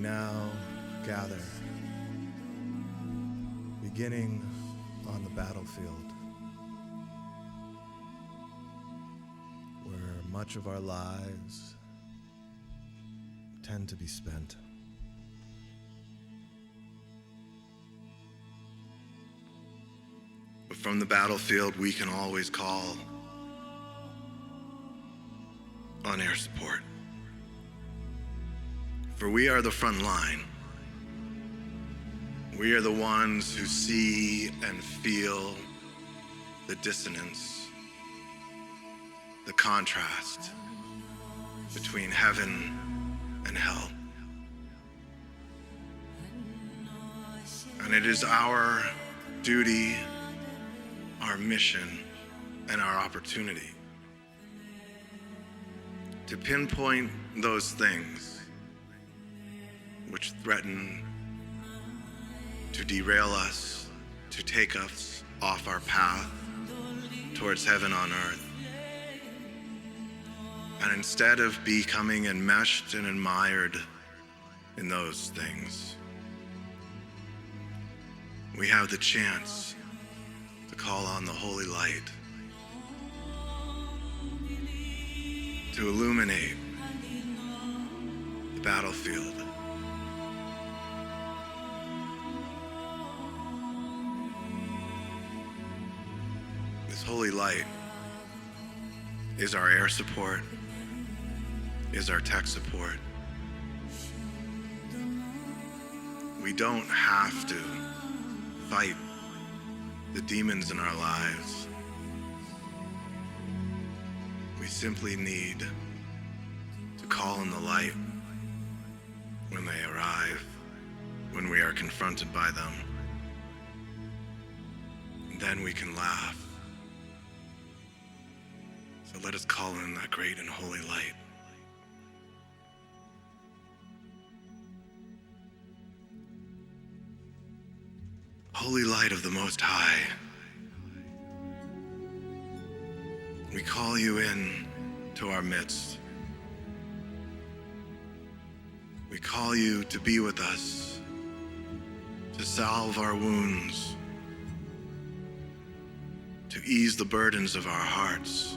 now gather, beginning on the battlefield, where much of our lives tend to be spent. But from the battlefield, we can always call on air support. For we are the front line. We are the ones who see and feel the dissonance, the contrast between heaven and hell. And it is our duty, our mission, and our opportunity to pinpoint those things which threaten to derail us, to take us off our path towards heaven on earth. And instead of becoming enmeshed and admired in those things, we have the chance to call on the holy light to illuminate the battlefield. This holy light is our air support, is our tech support. We don't have to fight the demons in our lives. We simply need to call on the light when they arrive, when we are confronted by them. And then we can laugh. So let us call in that great and holy light. Holy light of the Most High, we call you in to our midst. We call you to be with us, to salve our wounds, to ease the burdens of our hearts,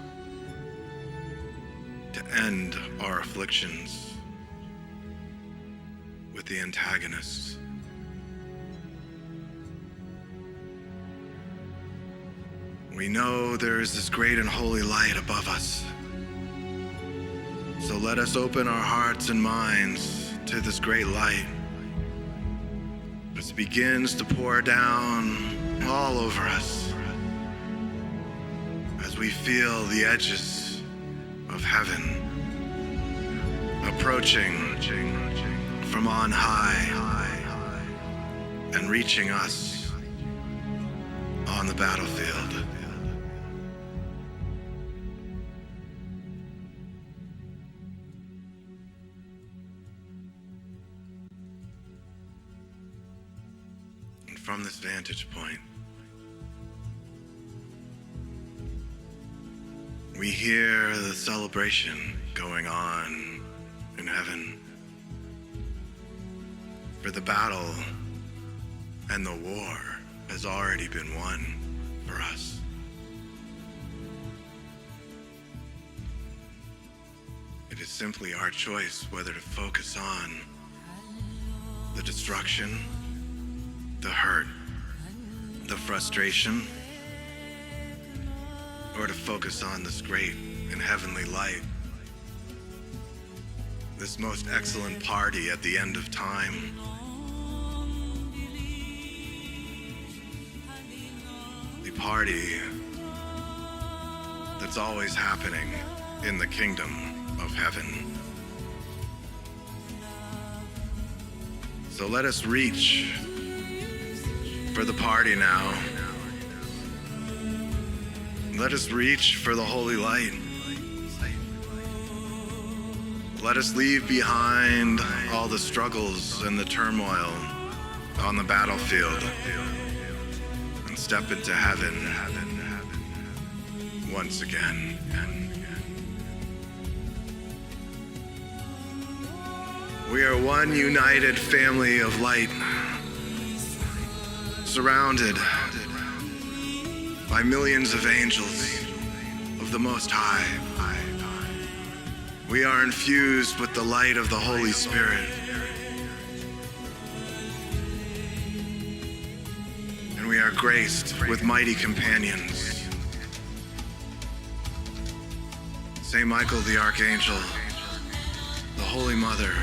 to end our afflictions with the antagonists. We know there is this great and holy light above us. So let us open our hearts and minds to this great light as it begins to pour down all over us as we feel the edges of heaven approaching from on high and reaching us on the battlefield. From this vantage point, we hear the celebration going on in heaven. For the battle and the war has already been won for us. It is simply our choice whether to focus on the destruction, the hurt, the frustration, or to focus on this great and heavenly light, this most excellent party at the end of time. The party that's always happening in the kingdom of heaven. So let us reach for the party now. Let us reach for the holy light. Let us leave behind all the struggles and the turmoil on the battlefield and step into heaven once again. We are one united family of light, surrounded by millions of angels of the Most High. We are infused with the light of the Holy Spirit. And we are graced with mighty companions. Saint Michael the Archangel, the Holy Mother,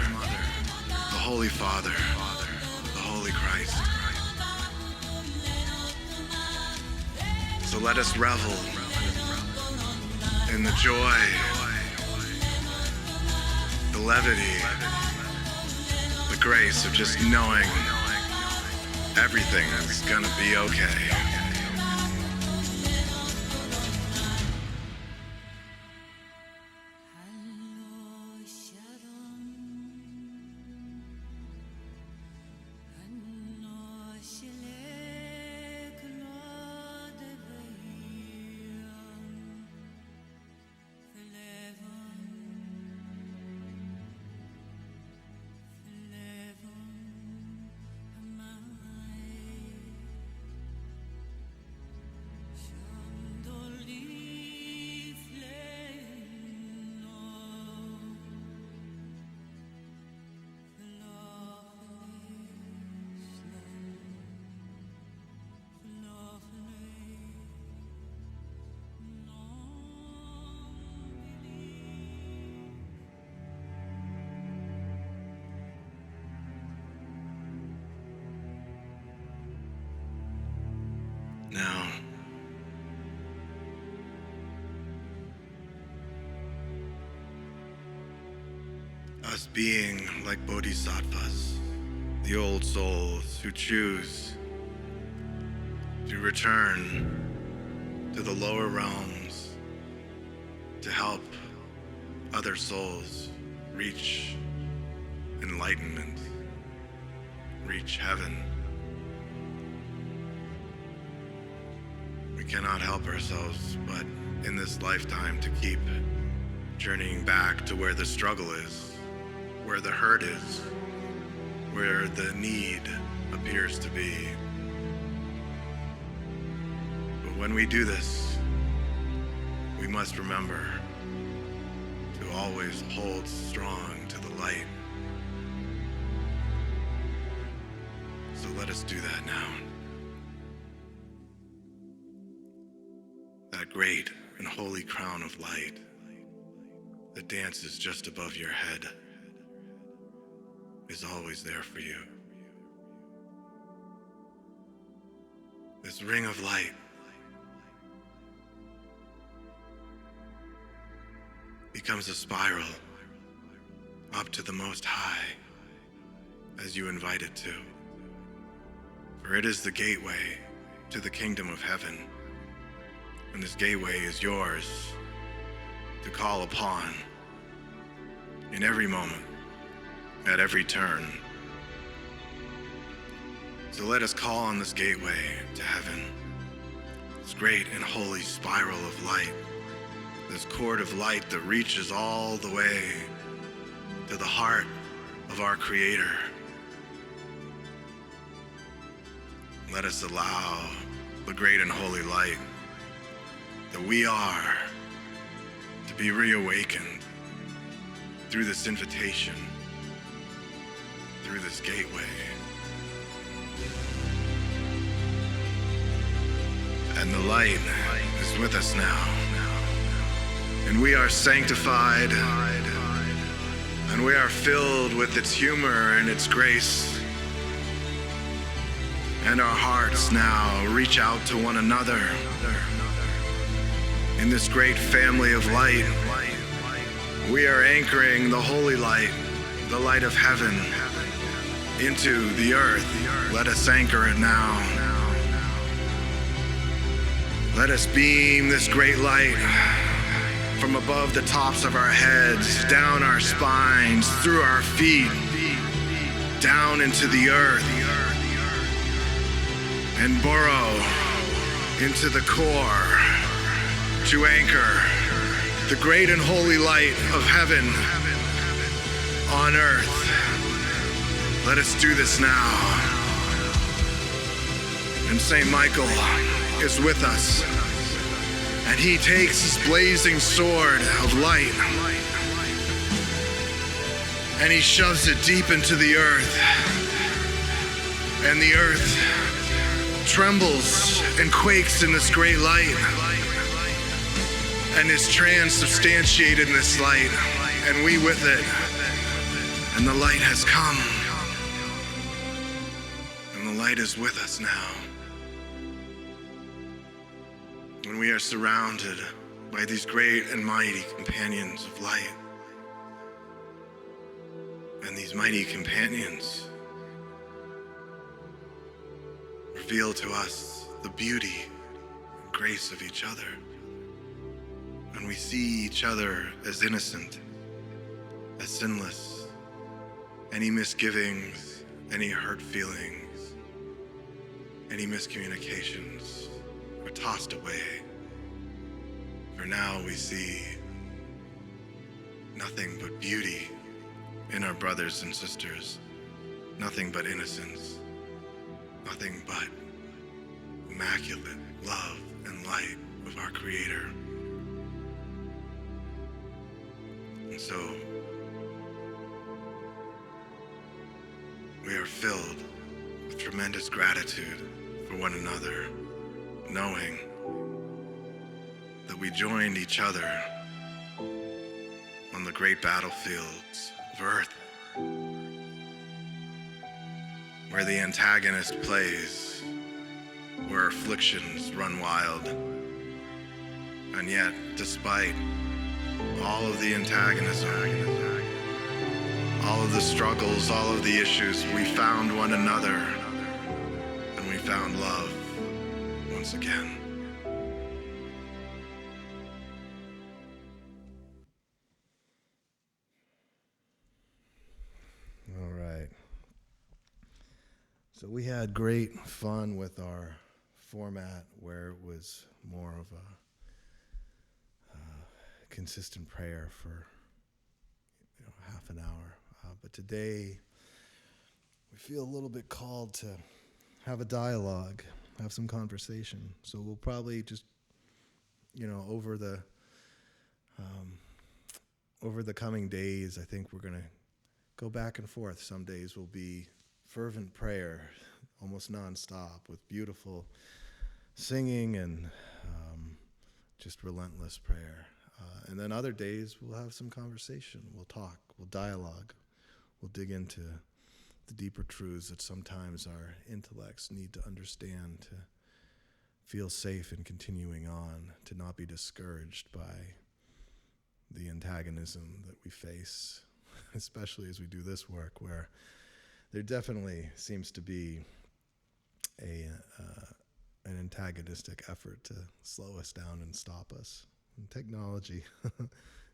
the Holy Father, the Holy Christ. So let us revel in the joy, the levity, the grace of just knowing everything is gonna be okay. Now, us being like bodhisattvas, the old souls who choose to return to the lower realms to help other souls reach enlightenment, reach heaven. We cannot help ourselves but in this lifetime to keep journeying back to where the struggle is, where the hurt is, where the need appears to be. But when we do this, we must remember to always hold strong to the light. So let us do that now. That great and holy crown of light that dances just above your head is always there for you. This ring of light becomes a spiral up to the Most High as you invite it to. For it is the gateway to the kingdom of heaven. And this gateway is yours to call upon in every moment, at every turn. So let us call on this gateway to heaven, this great and holy spiral of light, this cord of light that reaches all the way to the heart of our Creator. Let us allow the great and holy light that we are to be reawakened through this invitation, through this gateway. And the light is with us now. And we are sanctified, and we are filled with its humor and its grace. And our hearts now reach out to one another in this great family of light. We are anchoring the holy light, the light of heaven, into the earth. Let us anchor it now. Let us beam this great light from above the tops of our heads, down our spines, through our feet, down into the earth, and burrow into the core to anchor the great and holy light of heaven on earth. Let us do this now. And St. Michael is with us, and he takes his blazing sword of light and he shoves it deep into the earth, and the earth trembles and quakes in this great light and is transubstantiated in this light, and we with it. And the light has come, and the light is with us now. And we are surrounded by these great and mighty companions of light. And these mighty companions reveal to us the beauty and grace of each other. And we see each other as innocent, as sinless. Any misgivings, any hurt feelings, any miscommunications are tossed away. For now we see nothing but beauty in our brothers and sisters, nothing but innocence, nothing but immaculate love and light of our Creator. And so we are filled with tremendous gratitude for one another, knowing that we joined each other on the great battlefields of earth, where the antagonist plays, where afflictions run wild. And yet, despite all of the antagonism, all of the struggles, all of the issues, we found one another, and we found love once again. All right. So we had great fun with our format, where it was more of a consistent prayer for half an hour. But today we feel a little bit called to have a dialogue, have some conversation. So we'll probably just, over the coming days, I think we're going to go back and forth. Some days will be fervent prayer, almost nonstop, with beautiful singing and just relentless prayer. And then other days we'll have some conversation. We'll talk, we'll dialogue, we'll dig into the deeper truths that sometimes our intellects need to understand to feel safe in continuing on, to not be discouraged by the antagonism that we face, especially as we do this work, where there definitely seems to be an antagonistic effort to slow us down and stop us. And technology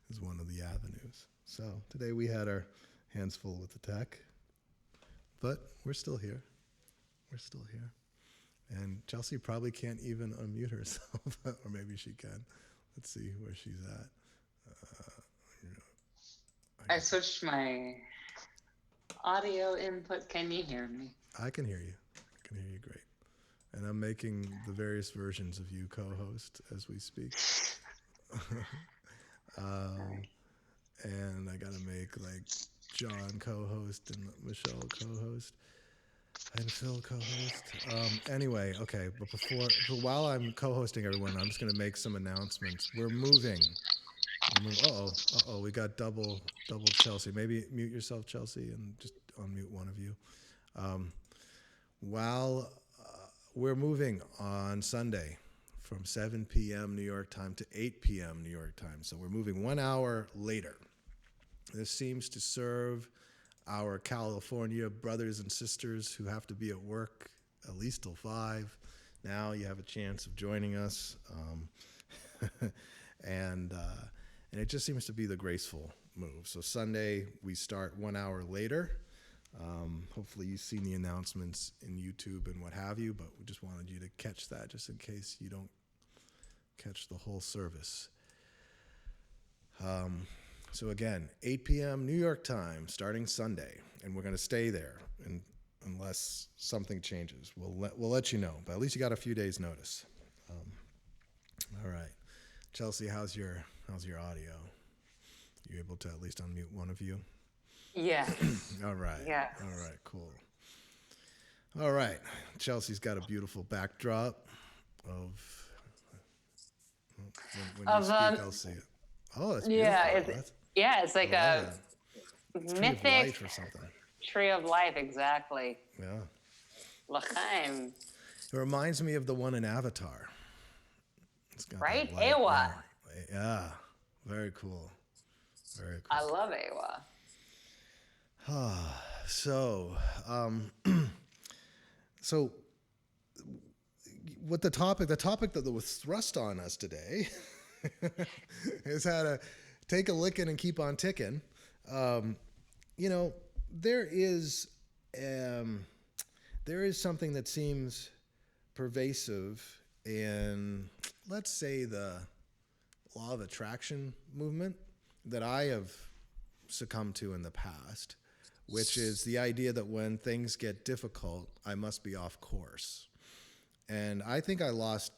is one of the avenues. So today we had our hands full with the tech, but we're still here. We're still here. And Chelsea probably can't even unmute herself, or maybe she can. Let's see where she's at. I switched my audio input. Can you hear me? I can hear you. I can hear you great. And I'm making the various versions of you co-host as we speak. And I gotta make like John co-host and Michelle co-host and Phil co-host. Anyway, okay, but while I'm co-hosting everyone, I'm just gonna make some announcements. We're moving. We got double Chelsea. Maybe mute yourself, Chelsea, and just unmute one of you. While we're moving on Sunday from 7 p.m. New York time to 8 p.m. New York time. So we're moving 1 hour later. This seems to serve our California brothers and sisters who have to be at work at least till 5. Now you have a chance of joining us. And it just seems to be the graceful move. So Sunday, we start 1 hour later. Hopefully you've seen the announcements in YouTube and what have you, but we just wanted you to catch that just in case you don't catch the whole service. So again, 8 p.m. New York time, starting Sunday, and we're going to stay there, and unless something changes, we'll let you know. But at least you got a few days' notice. All right, Chelsea, how's your audio? You able to at least unmute one of you? Yeah. All right. Yeah. All right. Cool. All right. Chelsea's got a beautiful backdrop of. When you Of speak, I'll see it. Oh, it's beautiful. Yeah, it's like I a love that. Tree of mythic life or something. tree of life, exactly. Yeah. L'chaim. It reminds me of the one in Avatar. It's got Right? that light. Ewa. Yeah. Very cool. Very cool. I love Ewa. So, so what the topic that was thrust on us today is how to take a licking and keep on ticking. There is something that seems pervasive in, let's say, the law of attraction movement that I have succumbed to in the past, which is the idea that when things get difficult, I must be off course. And I think I lost,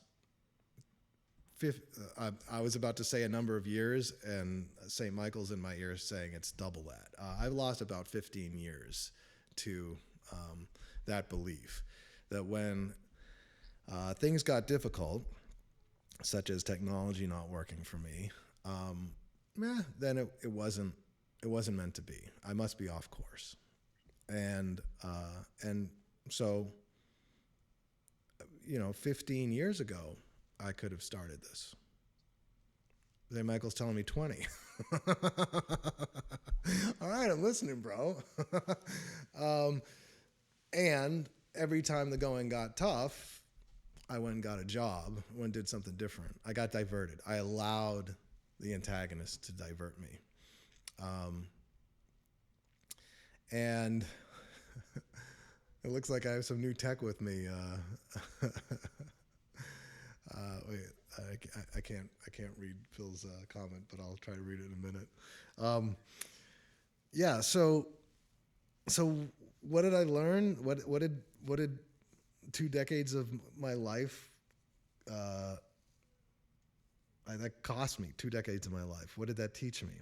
I was about to say a number of years, and St. Michael's in my ear saying it's double that. I've lost about 15 years to that belief that when things got difficult, such as technology not working for me, then it wasn't meant to be. I must be off course, and so 15 years ago, I could have started this. St. Michael's telling me 20. All right, I'm listening, bro. And every time the going got tough, I went and got a job, went and did something different. I got diverted. I allowed the antagonist to divert me. And it looks like I have some new tech with me. Wait, I can't read Phil's comment, but I'll try to read it in a minute. Yeah. So what did I learn? What did 2 decades of my life that cost me? 2 decades of my life. What did that teach me?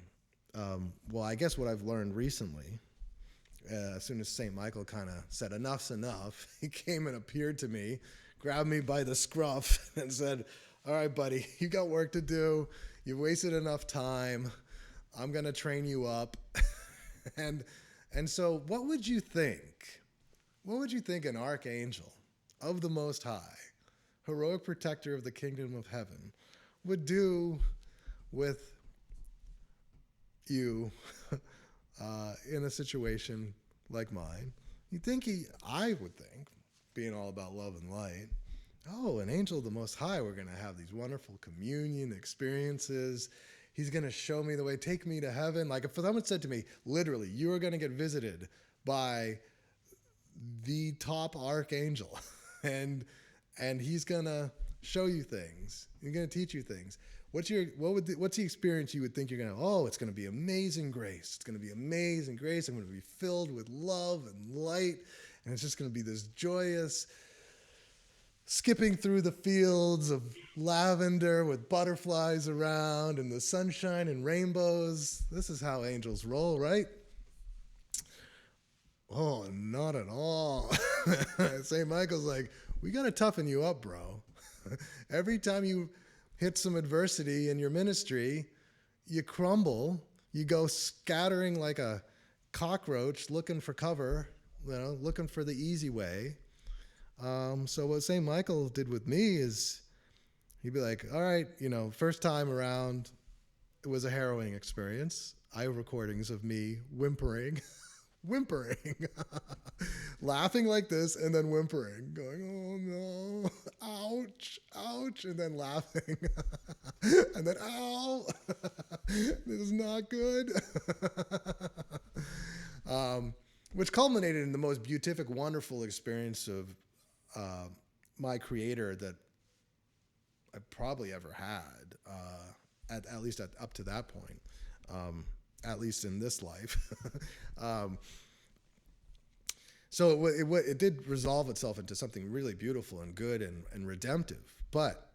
Well, I guess what I've learned recently. As soon as St. Michael kind of said, enough's enough, he came and appeared to me, grabbed me by the scruff and said, all right, buddy, you got work to do. You've wasted enough time. I'm going to train you up. and so what would you think? What would you think an archangel of the Most High, heroic protector of the kingdom of heaven, would do with you in a situation like mine? I would think, being all about love and light, oh, an angel of the Most High, we're going to have these wonderful communion experiences. He's going to show me the way, take me to heaven. Like if someone said to me, literally, you are going to get visited by the top archangel and he's going to show you things. He's going to teach you things. What's the experience you would think you're going to have? Oh, it's going to be amazing grace. It's going to be amazing grace. I'm going to be filled with love and light. And it's just going to be this joyous skipping through the fields of lavender with butterflies around and the sunshine and rainbows. This is how angels roll, right? Oh, not at all. St. Michael's like, we got to toughen you up, bro. Every time you hit some adversity in your ministry, you crumble, you go scattering like a cockroach looking for cover, looking for the easy way. So what St. Michael did with me is he'd be like, all right, first time around, it was a harrowing experience. I have recordings of me whimpering, laughing like this and then whimpering, going, oh no, ouch, ouch, and then laughing, and then, ow, this is not good. Which culminated in the most beatific, wonderful experience of my creator that I probably ever had, at least up to that point. at least in this life. um, so it did resolve itself into something really beautiful and good and redemptive. But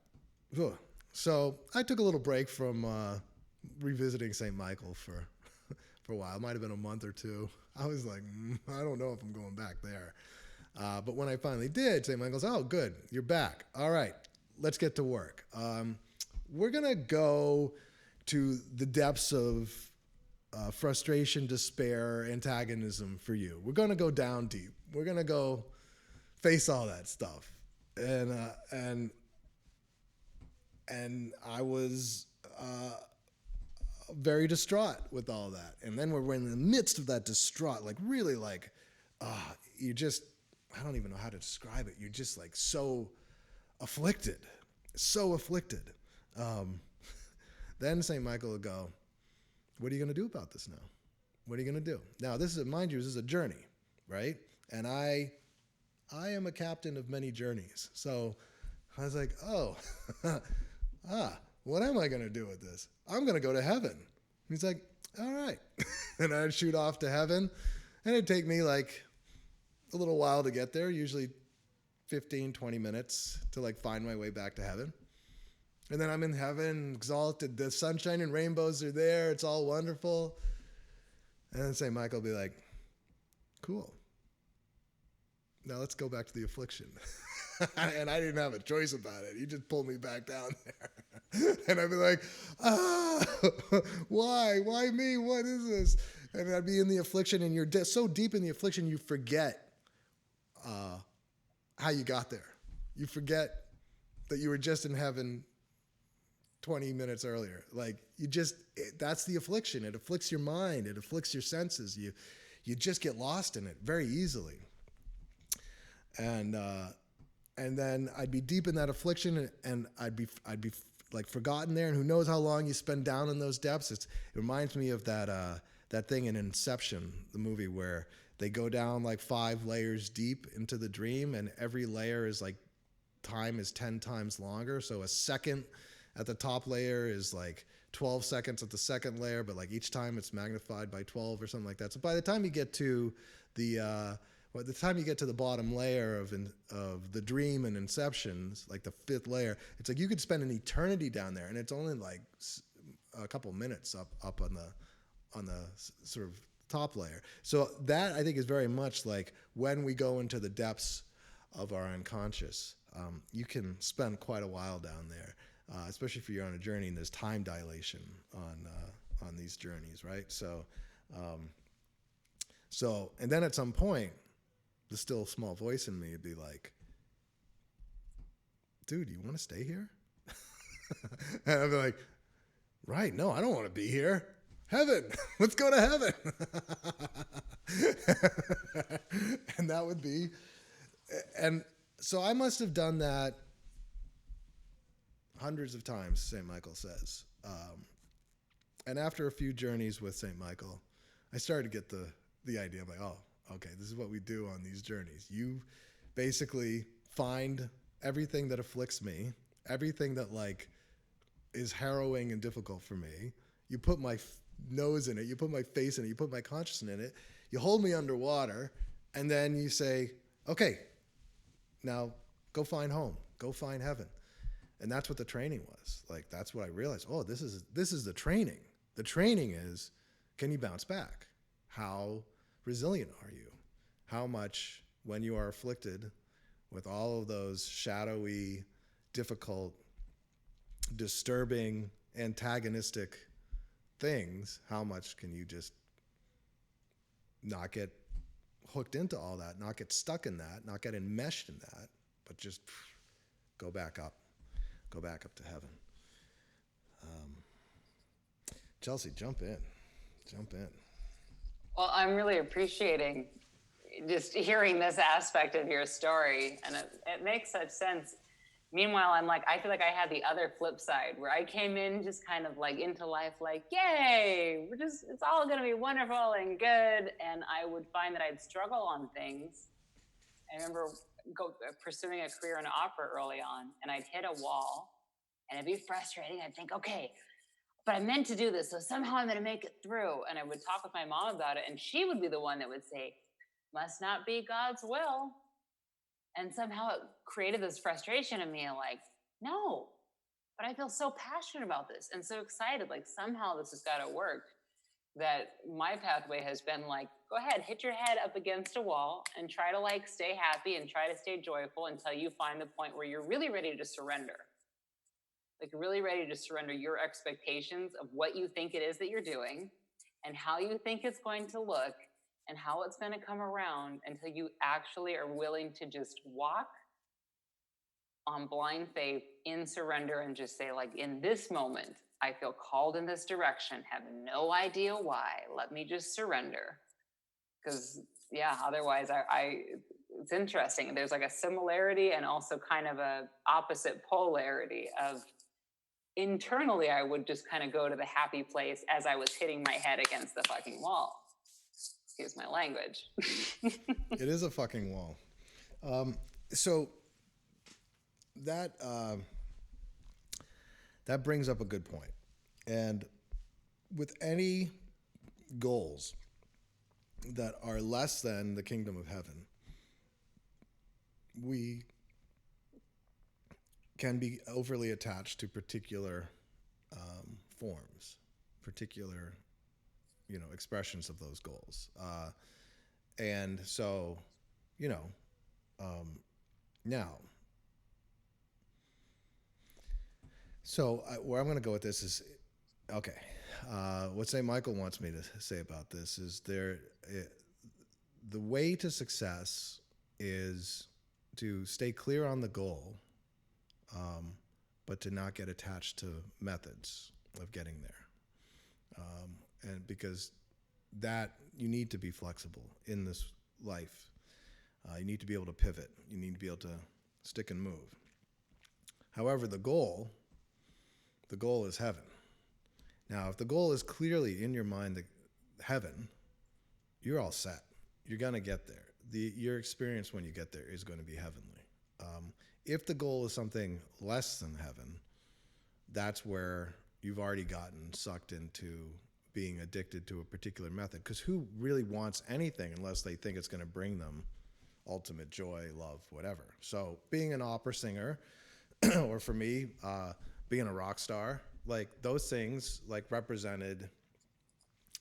so I took a little break from revisiting St. Michael for a while. It might have been a month or two. I was like, I don't know if I'm going back there. But when I finally did, St. Michael's, oh, good, you're back. All right, let's get to work. We're going to go to the depths of frustration, despair, antagonism for you. We're going to go down deep. We're going to go face all that stuff. And I was very distraught with all that. And then we're in the midst of that distraught, like really like, you just, I don't even know how to describe it. You're just like so afflicted. Then St. Michael would go, what are you going to do about this now? What are you going to do? Now, this is, mind you, this is a journey, right? And I am a captain of many journeys. So I was like, oh, what am I going to do with this? I'm going to go to heaven. He's like, all right. And I'd shoot off to heaven. And it'd take me like a little while to get there, usually 15, 20 minutes to like find my way back to heaven. And then I'm in heaven, exalted. The sunshine and rainbows are there. It's all wonderful. And then St. Michael will be like, cool. Now let's go back to the affliction. And I didn't have a choice about it. He just pulled me back down there. And I'd be like, why? Why me? What is this? And I'd be in the affliction, and you're so deep in the affliction, you forget how you got there. You forget that you were just in heaven 20 minutes earlier. Like that's the affliction. It afflicts your mind. It afflicts your senses. You just get lost in it very easily. And then I'd be deep in that affliction, and I'd be like forgotten there. And who knows how long you spend down in those depths? It reminds me of that thing in Inception, the movie, where they go down like 5 layers deep into the dream, and every layer is like time is 10 times longer. So a second at the top layer is like 12 seconds at the second layer, but like each time it's magnified by 12 or something like that. So by the time you get to the bottom layer of the dream and Inceptions, like the 5th layer, it's like you could spend an eternity down there, and it's only like a couple minutes up on the sort of top layer. So that, I think, is very much like when we go into the depths of our unconscious. You can spend quite a while down there, especially if you're on a journey and there's time dilation on these journeys, right? So and then at some point, the still small voice in me would be like, dude, you want to stay here? And I'd be like, right, no, I don't want to be here. Heaven, let's go to heaven. And that would be, and so I must have done that hundreds of times, St. Michael says. And after a few journeys with St. Michael, I started to get the idea of like, oh, okay, this is what we do on these journeys. You basically find everything that afflicts me, everything that like is harrowing and difficult for me. You put my nose in it, you put my face in it, you put my consciousness in it, you hold me underwater, and then you say, okay, now go find home, go find heaven. And that's what the training was. Like, that's what I realized. Oh, this is the training. The training is, can you bounce back? How resilient are you? How much, when you are afflicted with all of those shadowy, difficult, disturbing, antagonistic things, how much can you just not get hooked into all that, not get stuck in that, not get enmeshed in that, but just go back up to heaven. Chelsea, jump in. Well, I'm really appreciating just hearing this aspect of your story, and it makes such sense. Meanwhile, I feel like I had the other flip side where I came in just kind of like into life like, yay, it's all going to be wonderful and good. And I would find that I'd struggle on things. I remember pursuing a career in opera early on, and I'd hit a wall, and it'd be frustrating. I'd think, okay, but I meant to do this, so somehow I'm going to make it through. And I would talk with my mom about it, and she would be the one that would say, must not be God's will. And somehow it created this frustration in me, like, no, but I feel so passionate about this and so excited, like somehow this has got to work. That my pathway has been like, go ahead, hit your head up against a wall and try to like stay happy and try to stay joyful until you find the point where you're really ready to surrender. Like really ready to surrender your expectations of what you think it is that you're doing and how you think it's going to look and how it's going to come around, until you actually are willing to just walk on blind faith in surrender and just say, like, in this moment, I feel called in this direction, have no idea why. Let me just surrender. Because, yeah, otherwise, it's interesting. There's like a similarity and also kind of a opposite polarity of internally, I would just kind of go to the happy place as I was hitting my head against the fucking wall. Excuse my language. It is a fucking wall. So that brings up a good point. And with any goals that are less than the kingdom of heaven, we can be overly attached to particular forms, particular, expressions of those goals. And so, now, so where I'm going to go with this is, okay, what St. Michael wants me to say about this is the way to success is to stay clear on the goal, but to not get attached to methods of getting there. And because that you need to be flexible in this life. You need to be able to pivot. You need to be able to stick and move. However, the goal is heaven. Now, if the goal is clearly in your mind, heaven, you're all set. You're going to get there. Your experience when you get there is going to be heavenly. If the goal is something less than heaven, that's where you've already gotten sucked into being addicted to a particular method. Because who really wants anything unless they think it's going to bring them ultimate joy, love, whatever? So being an opera singer, or for me, being a rock star, like those things like represented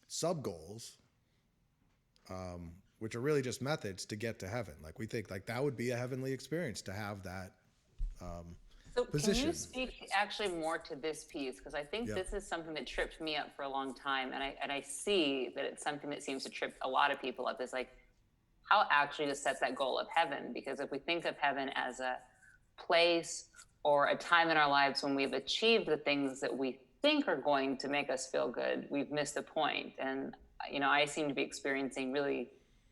sub goals, which are really just methods to get to heaven. Like we think like that would be a heavenly experience to have that So position. can you speak actually more to this piece? Because I think this is something that tripped me up for a long time. And I see that it's something that seems to trip a lot of people up, is like how actually to set that goal of heaven. Because if we think of heaven as a place or a time in our lives when we've achieved the things that we think are going to make us feel good, we've missed the point. And, I seem to be experiencing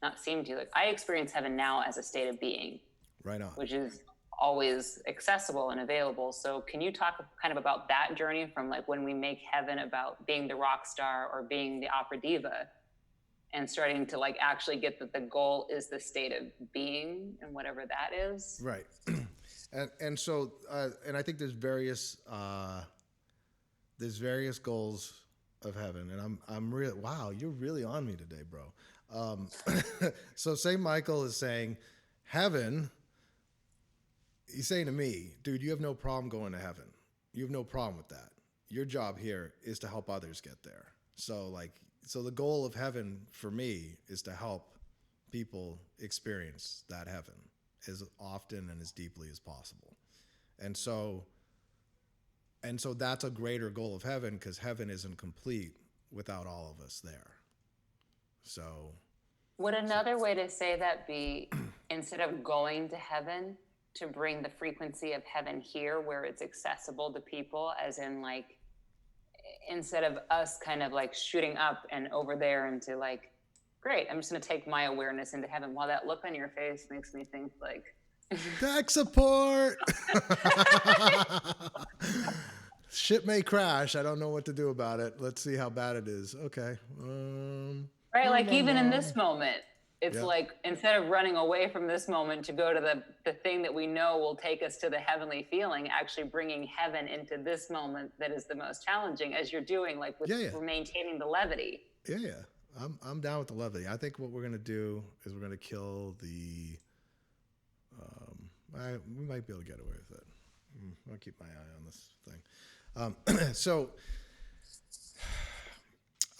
I experience heaven now as a state of being. Right on. Which is always accessible and available. So can you talk kind of about that journey from like when we make heaven about being the rock star or being the opera diva, and starting to like actually get that the goal is the state of being and whatever that is? Right. And so and I think there's various goals of heaven, and I'm really, wow, you're really on me today, bro. So St. Michael is saying heaven, he's saying to me, dude, you have no problem going to heaven. You have no problem with that. Your job here is to help others get there. So the goal of heaven for me is to help people experience that heaven as often and as deeply as possible. And so that's a greater goal of heaven, because heaven isn't complete without all of us there. So would another way to say that be, instead of going to heaven, to bring the frequency of heaven here where it's accessible to people, as in like, instead of us kind of like shooting up and over there into like, great, I'm just going to take my awareness into heaven. While that look on your face makes me think like, tech support. Shit may crash. I don't know what to do about it. Let's see how bad it is. Okay. right, like even in this moment, It's Yeah. like instead of running away from this moment to go to the thing that we know will take us to the heavenly feeling, actually bringing heaven into this moment that is the most challenging, as you're doing, like with Yeah, yeah. maintaining the levity. Yeah, yeah. I'm down with the levity. I think what we're gonna do is we're gonna kill the. We might be able to get away with it. I'll keep my eye on this thing. So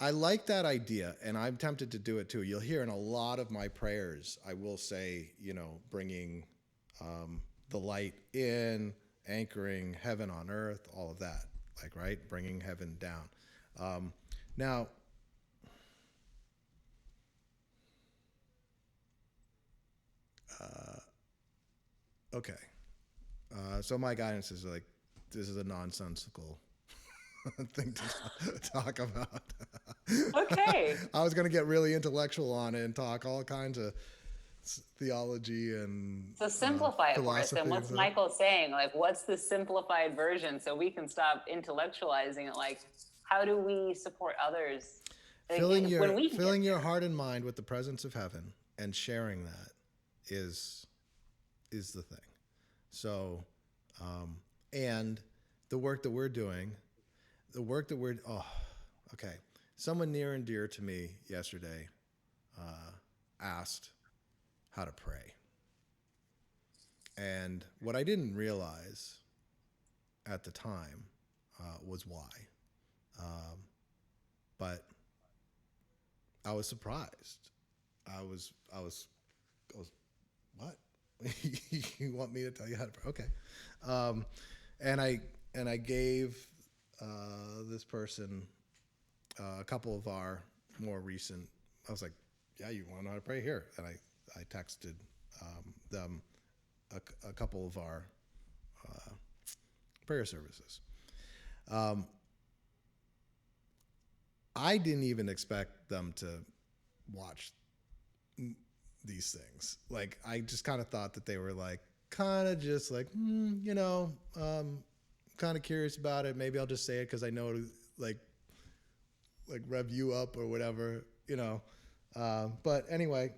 I like that idea, and I'm tempted to do it too. You'll hear in a lot of my prayers, I will say, bringing the light in, anchoring heaven on earth, all of that, like, right, bringing heaven down. Now. Okay. So my guidance is like, this is a nonsensical thing to talk about. Okay. I was going to get really intellectual on it and talk all kinds of theology and So simplify it for us. philosophy And what's Michael saying? Like, what's the simplified version so we can stop intellectualizing it? Like, how do we support others? Like, filling when your heart and mind with the presence of heaven and sharing that is the thing. So, and the work that we're doing, okay. Someone near and dear to me yesterday asked how to pray. And what I didn't realize at the time was why. But I was surprised. I was, what? You want me to tell you how to pray? Okay. And I gave this person a couple of our more recent. I was like, "Yeah, you want to know how to pray here?" And I texted them a couple of our prayer services. I didn't even expect them to watch these things. Like, I just kind of thought that they were like, kind of just like, kind of curious about it. Maybe I'll just say it because I know to like rev you up or whatever, But anyway,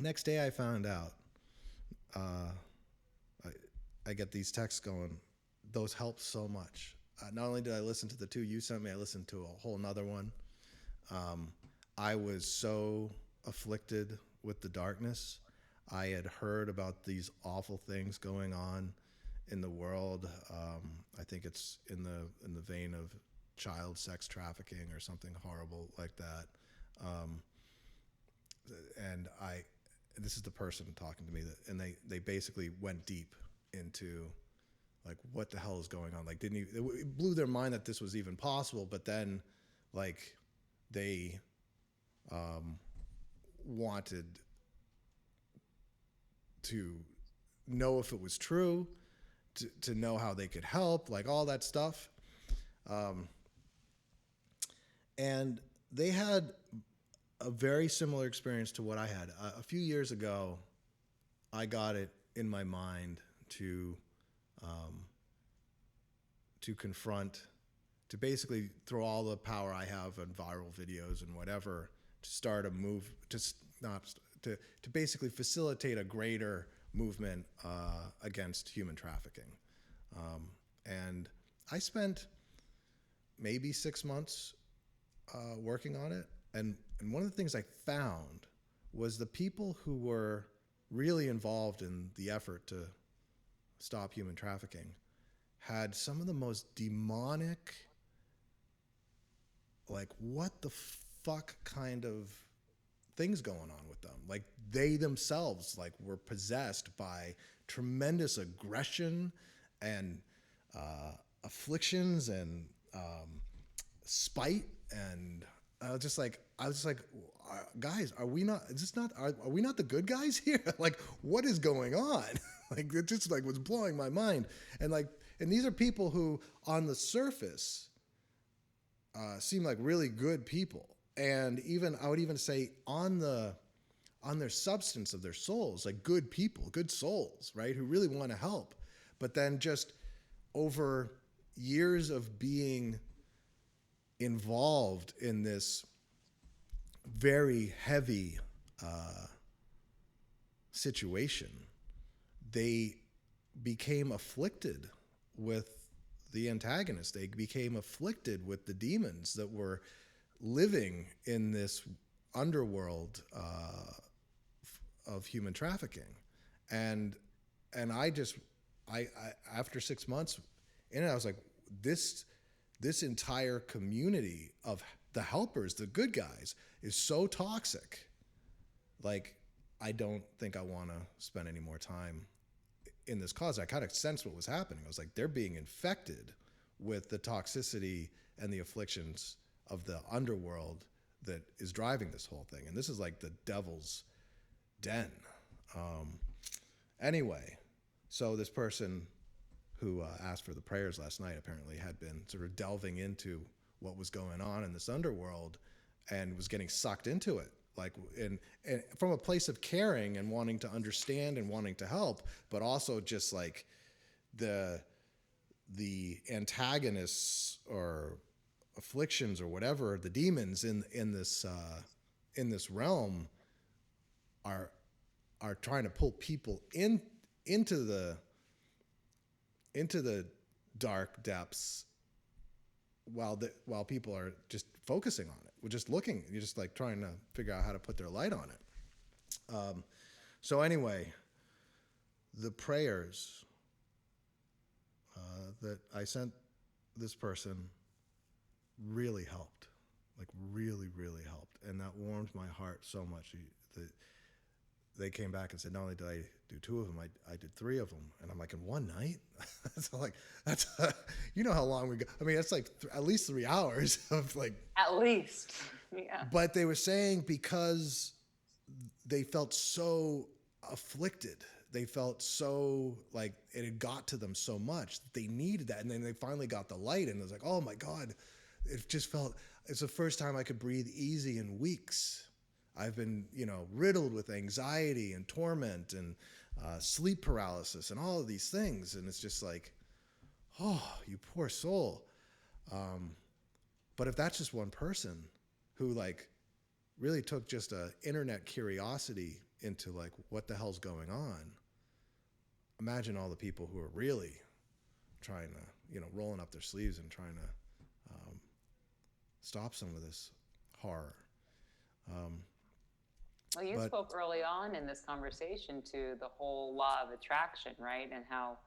next day I found out. I get these texts going. Those help so much. Not only did I listen to the two you sent me, I listened to a whole nother one. I was so afflicted with the darkness. I had heard about these awful things going on in the world. I think it's in the vein of child sex trafficking or something horrible like that. And this is the person talking to me, and they basically went deep into like what the hell is going on. Like, it blew their mind that this was even possible. But then, like, they wanted to know if it was true, to know how they could help, like all that stuff. And they had a very similar experience to what I had. A few years ago, I got it in my mind to confront, to basically throw all the power I have on viral videos and whatever, to start a move, to basically facilitate a greater movement against human trafficking. And I spent maybe 6 months working on it. And one of the things I found was the people who were really involved in the effort to stop human trafficking had some of the most demonic, like, what the fuck kind of things going on with them. Like, they themselves, like, were possessed by tremendous aggression and afflictions and spite. And I was just like, guys, are we not the good guys here? Like, what is going on? Like, it just like was blowing my mind. And these are people who on the surface seem like really good people. And I would even say on their substance of their souls, like good people, good souls, right? Who really want to help. But then just over years of being involved in this very heavy situation, they became afflicted with the antagonist. They became afflicted with the demons that were living in this underworld of human trafficking. And I after 6 months in it, I was like, this entire community of the helpers, the good guys, is so toxic. Like, I don't think I want to spend any more time in this cause. I kind of sensed what was happening. I was like, they're being infected with the toxicity and the afflictions of the underworld that is driving this whole thing. And this is like the devil's den. Anyway, so this person who asked for the prayers last night apparently had been sort of delving into what was going on in this underworld and was getting sucked into it, like and from a place of caring and wanting to understand and wanting to help, but also just like the antagonists or afflictions or whatever, the demons in this realm are trying to pull people into the dark depths while people are just focusing on it. We're just looking. You're just like trying to figure out how to put their light on it. So anyway, the prayers that I sent this person really helped, like really, really helped. And that warmed my heart so much. They came back and said, not only did I do 2 of them, I did 3 of them. And I'm like, in one night? So like, that's, you know how long we go. I mean, that's like at least 3 hours of like. At least, yeah. But they were saying because they felt so afflicted. They felt so like it had got to them so much that they needed that. And then they finally got the light and it was like, oh my God, it just felt, it's the first time I could breathe easy in weeks. I've been, riddled with anxiety and torment and sleep paralysis and all of these things. And it's just like, oh, you poor soul. But if that's just one person who like really took just a internet curiosity into like what the hell's going on, imagine all the people who are really trying to, rolling up their sleeves and trying to stop some of this horror. Well, you spoke early on in this conversation to the whole law of attraction, right? And how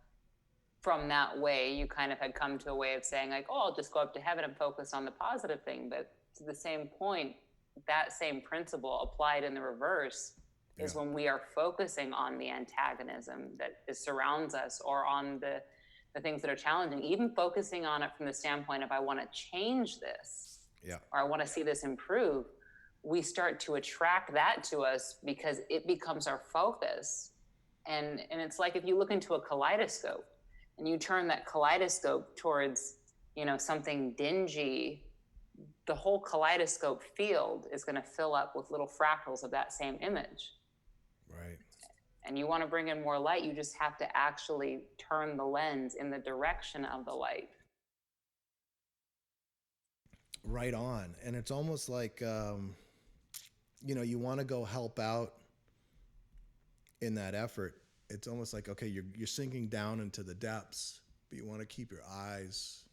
from that way you kind of had come to a way of saying like, oh, I'll just go up to heaven and focus on the positive thing. But to the same point, that same principle applied in the reverse is when we are focusing on the antagonism that surrounds us or on the things that are challenging, even focusing on it from the standpoint of I want to change this or I want to see this improve. We start to attract that to us because it becomes our focus. And it's like if you look into a kaleidoscope and you turn that kaleidoscope towards, something dingy, the whole kaleidoscope field is going to fill up with little fractals of that same image. Right. And you want to bring in more light, you just have to actually turn the lens in the direction of the light. Right on. And it's almost like, you want to go help out in that effort. It's almost like, okay, you're sinking down into the depths, but you want to keep your eyes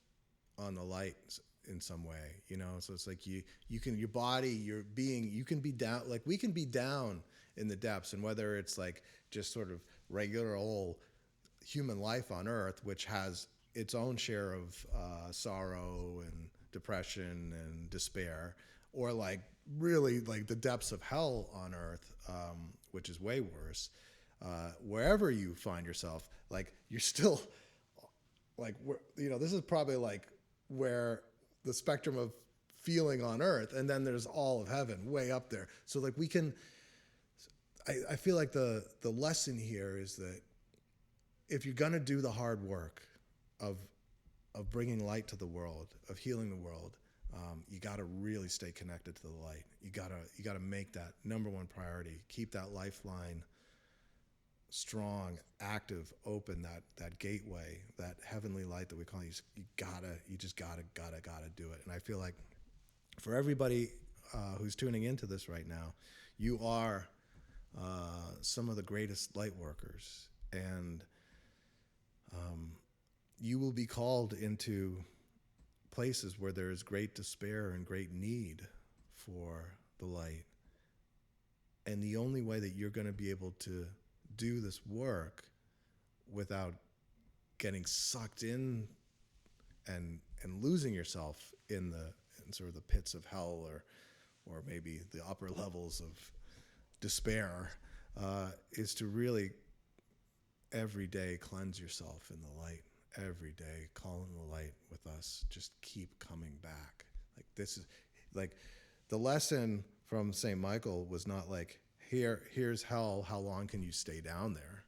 on the light in some way, So it's like you can, your body, your being, you can be down, like we can be down in the depths, and whether it's like just sort of regular old human life on Earth, which has its own share of sorrow and depression and despair, or like really like the depths of hell on Earth, which is way worse. Wherever you find yourself, like you're still like, this is probably like where the spectrum of feeling on Earth, and then there's all of heaven way up there. So like we can, I feel like the lesson here is that if you're gonna do the hard work of bringing light to the world, of healing the world, you got to really stay connected to the light. You got to make that number one priority. Keep that lifeline strong, active, open, that gateway, that heavenly light that we call you. You just gotta do it. And I feel like for everybody who's tuning into this right now, You are some of the greatest light workers, and you will be called into places where there is great despair and great need for the light. And the only way that you're going to be able to do this work without getting sucked in and losing yourself in sort of the pits of hell, or maybe the upper levels of despair, is to really every day cleanse yourself in the light. Every day, call in the light with us. Just keep coming back. Like, this is like the lesson from St. Michael was not like, here's hell, how long can you stay down there?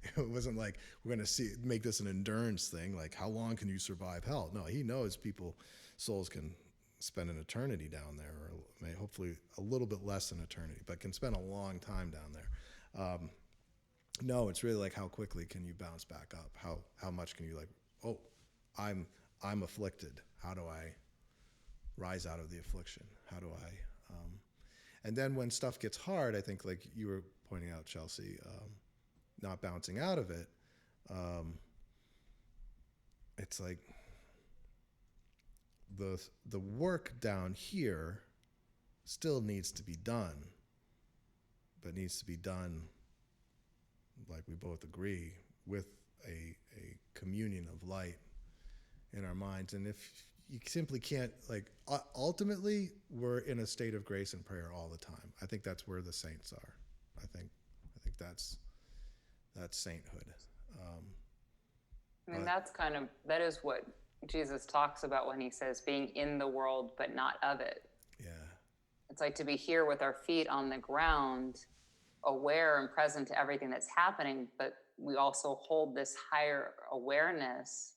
It wasn't like, we're going to make this an endurance thing, like, how long can you survive hell? No, he knows souls can spend an eternity down there, or hopefully a little bit less than eternity, but can spend a long time down there. No, it's really like, how quickly can you bounce back up? How much can you, like, oh, I'm afflicted. How do I rise out of the affliction? How do I? And then when stuff gets hard, I think, like you were pointing out, Chelsea, not bouncing out of it. It's like the work down here still needs to be done, but needs to be done, like we both agree, with a communion of light in our minds. And if you simply can't, like, ultimately, we're in a state of grace and prayer all the time. I think that's where the saints are. I think that's sainthood. I mean, that is what Jesus talks about when he says being in the world, but not of it. Yeah. It's like to be here with our feet on the ground, aware and present to everything that's happening, but we also hold this higher awareness,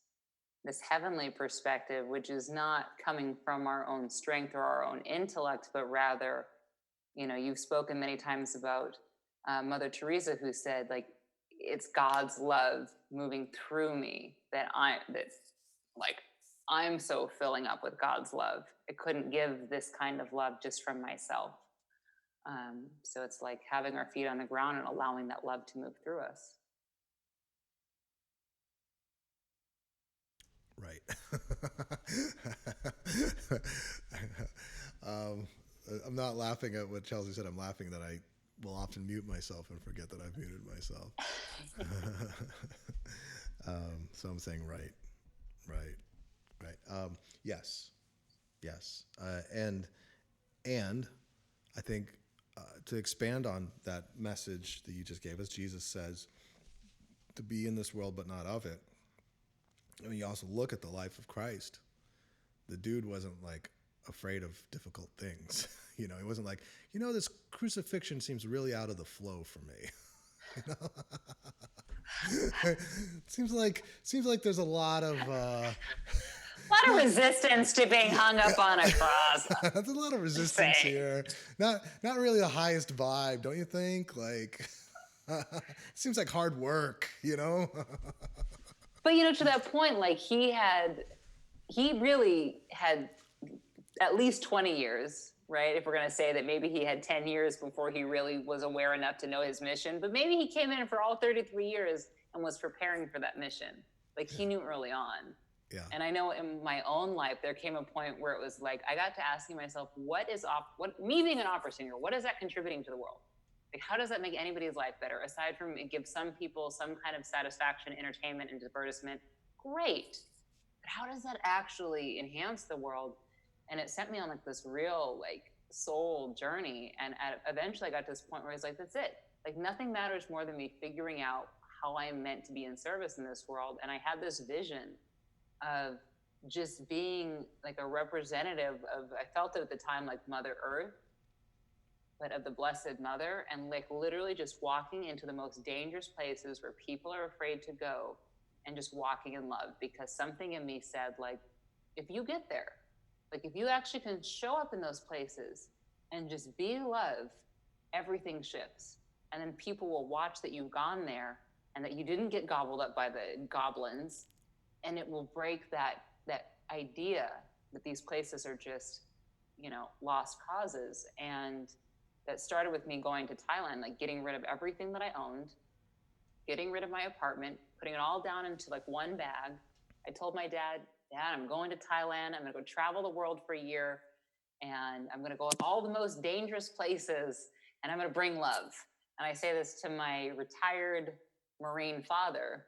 this heavenly perspective, which is not coming from our own strength or our own intellect, but rather, you've spoken many times about Mother Teresa, who said, like, it's God's love moving through me I'm so filling up with God's love. I couldn't give this kind of love just from myself. So it's like having our feet on the ground and allowing that love to move through us. Right. I'm not laughing at what Chelsea said. I'm laughing that I will often mute myself and forget that I've muted myself. So I'm saying right. Yes. And I think to expand on that message that you just gave us, Jesus says to be in this world but not of it. I mean, you also look at the life of Christ. The dude wasn't like afraid of difficult things. He wasn't like, this crucifixion seems really out of the flow for me. Seems like there's a lot of resistance to being hung up on a cross. There's a lot of resistance here. Not really the highest vibe, don't you think? Like, seems like hard work, But to that point, like he really had at least 20 years, right? If we're going to say that maybe he had 10 years before he really was aware enough to know his mission, but maybe he came in for all 33 years and was preparing for that mission. Like he knew early on. Yeah. And I know in my own life, there came a point where it was like, I got to asking myself, me being an opera singer, what is that contributing to the world? Like, how does that make anybody's life better? Aside from it gives some people some kind of satisfaction, entertainment, and divertisement, great. But how does that actually enhance the world? And it sent me on like this real like soul journey. And eventually I got to this point where I was like, that's it. Like nothing matters more than me figuring out how I'm meant to be in service in this world. And I had this vision of just being like a representative of, I felt it at the time like Mother Earth, but of the Blessed Mother, and like literally just walking into the most dangerous places where people are afraid to go and just walking in love, because something in me said, like, if you get there, like if you actually can show up in those places and just be love, everything shifts. And then people will watch that you've gone there and that you didn't get gobbled up by the goblins, and it will break that idea that these places are just, lost causes. And that started with me going to Thailand, like getting rid of everything that I owned, getting rid of my apartment, putting it all down into like one bag. I told my dad, Dad, I'm going to Thailand. I'm going to go travel the world for a year, and I'm going to go to all the most dangerous places, and I'm going to bring love. And I say this to my retired Marine father.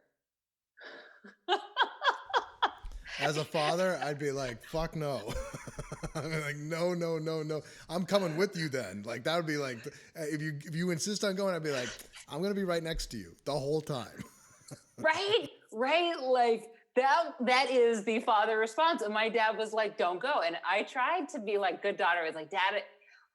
As a father, I'd be like, fuck no. I'm like, no, no, no, no. I'm coming with you then. Like, that would be like, if you insist on going, I'd be like, I'm going to be right next to you the whole time. Right? Like that is the father response. And my dad was like, don't go. And I tried to be like good daughter. I was like, Dad,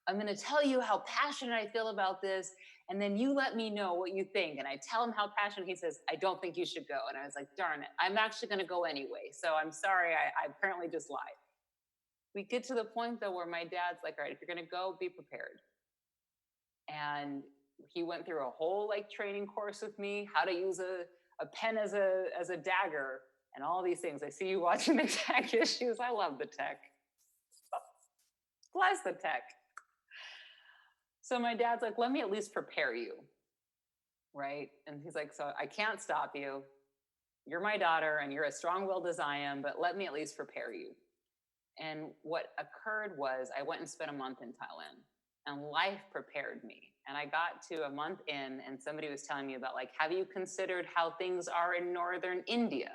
I'm going to tell you how passionate I feel about this. And then you let me know what you think. And I tell him how passionate. He says, I don't think you should go. And I was like, darn it, I'm actually going to go anyway. So I'm sorry. I apparently just lied. We get to the point though, where my dad's like, all right, if you're going to go, be prepared. And he went through a whole like training course with me, how to use a pen as a dagger and all these things. I see you watching the tech issues. I love the tech. Bless the tech. So my dad's like, let me at least prepare you, right? And he's like, so I can't stop you. You're my daughter and you're as strong-willed as I am, but let me at least prepare you. And what occurred was I went and spent a month in Thailand, and life prepared me. And I got to a month in, and somebody was telling me about, like, have you considered how things are in northern India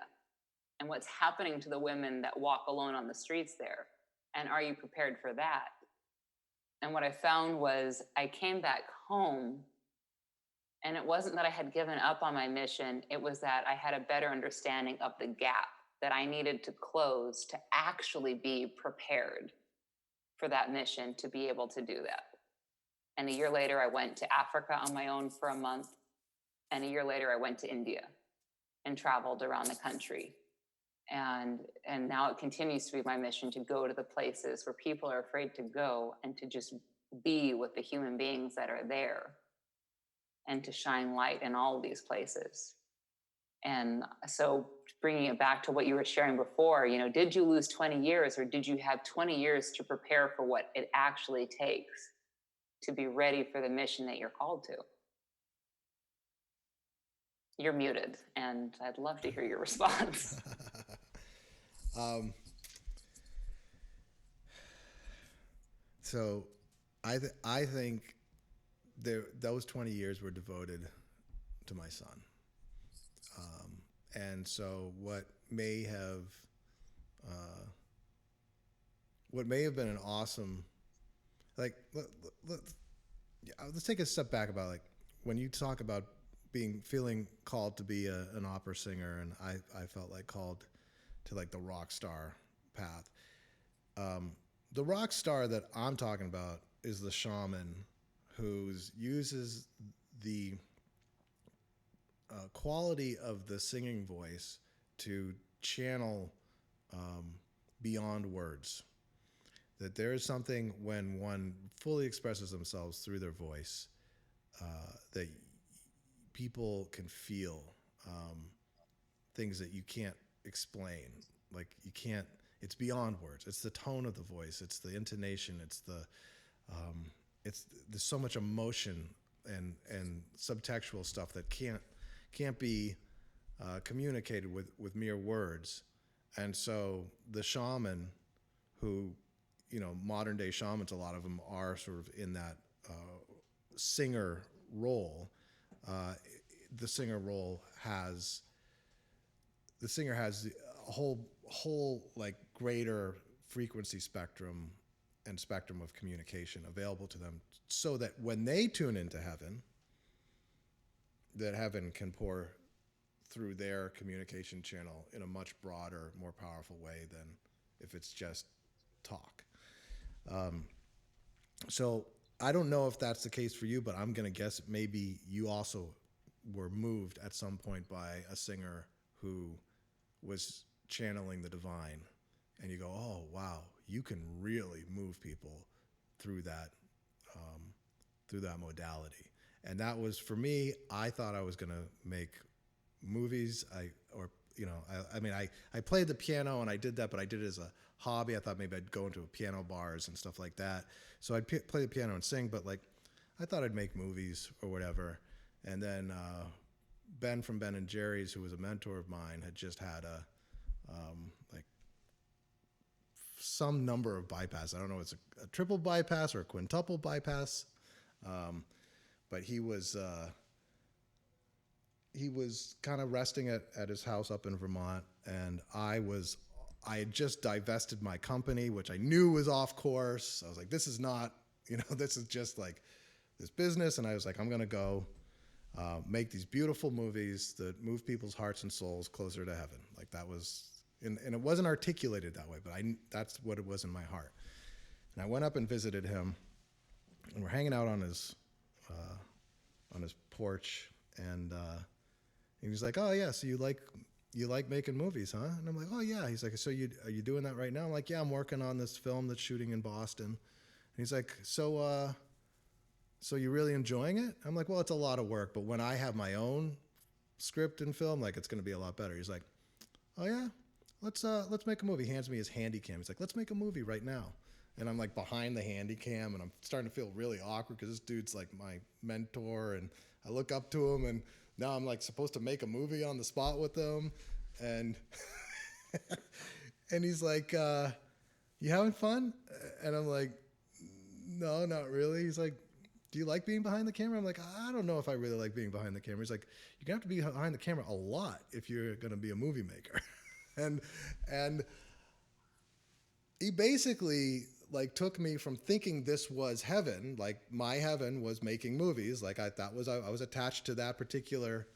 and what's happening to the women that walk alone on the streets there? And are you prepared for that? And what I found was I came back home, and it wasn't that I had given up on my mission. It was that I had a better understanding of the gap that I needed to close to actually be prepared for that mission, to be able to do that. And a year later, I went to Africa on my own for a month. And a year later, I went to India and traveled around the country. And now it continues to be my mission to go to the places where people are afraid to go, and to just be with the human beings that are there, and to shine light in all of these places. And so bringing it back to what you were sharing before, did you lose 20 years, or did you have 20 years to prepare for what it actually takes to be ready for the mission that you're called to? You're muted, and I'd love to hear your response. So I think those 20 years were devoted to my son. And so what may have been an awesome, like, let's take a step back about, like, when you talk about feeling called to be an opera singer, and I felt like called to, like, the rock star path. The rock star that I'm talking about is the shaman who uses the quality of the singing voice to channel beyond words. That there is something when one fully expresses themselves through their voice that people can feel things that you can't explain. Like, you can't, it's beyond words. It's the tone of the voice. It's the intonation. There's so much emotion and subtextual stuff that can't be communicated with mere words. And so the shaman, who, modern day shamans, a lot of them are sort of in that singer role. The singer has a whole like greater frequency spectrum and spectrum of communication available to them, so that when they tune into heaven, that heaven can pour through their communication channel in a much broader, more powerful way than if it's just talk. So I don't know if that's the case for you, but I'm going to guess maybe you also were moved at some point by a singer who was channeling the divine, and you go, oh, wow, you can really move people through that modality. And that was, for me, I thought I was going to make movies. I played the piano and I did that, but I did it as a hobby. I thought maybe I'd go into piano bars and stuff like that. So I'd play the piano and sing, but, like, I thought I'd make movies or whatever. And then Ben from Ben and Jerry's, who was a mentor of mine, had just had like some number of bypass. I don't know, it's a triple bypass or a quintuple bypass. But he was kind of resting at his house up in Vermont, and I had just divested my company, which I knew was off course. I was like, this is not, this is just like this business. And I was like, I'm going to go make these beautiful movies that move people's hearts and souls closer to heaven. Like that was, and it wasn't articulated that way, but that's what it was in my heart. And I went up and visited him, and we're hanging out on his porch, and he was like, "Oh yeah, so you like making movies, huh?" And I'm like, "Oh yeah." He's like, "So are you doing that right now?" I'm like, "Yeah, I'm working on this film that's shooting in Boston." And he's like, "So you really enjoying it?" I'm like, "Well, it's a lot of work, but when I have my own script and film, like it's going to be a lot better." He's like, "Oh yeah, let's make a movie." He hands me his handy cam. He's like, "Let's make a movie right now." And I'm like behind the handy cam, and I'm starting to feel really awkward because this dude's like my mentor, and I look up to him, and now I'm like supposed to make a movie on the spot with him, and and he's like, "You having fun?" And I'm like, "No, not really." He's like, "Do you like being behind the camera?" I'm like, "I don't know if I really like being behind the camera." He's like, "You're gonna have to be behind the camera a lot if you're gonna be a movie maker." and he basically like took me from thinking this was heaven, like my heaven was making movies, like I was attached to that particular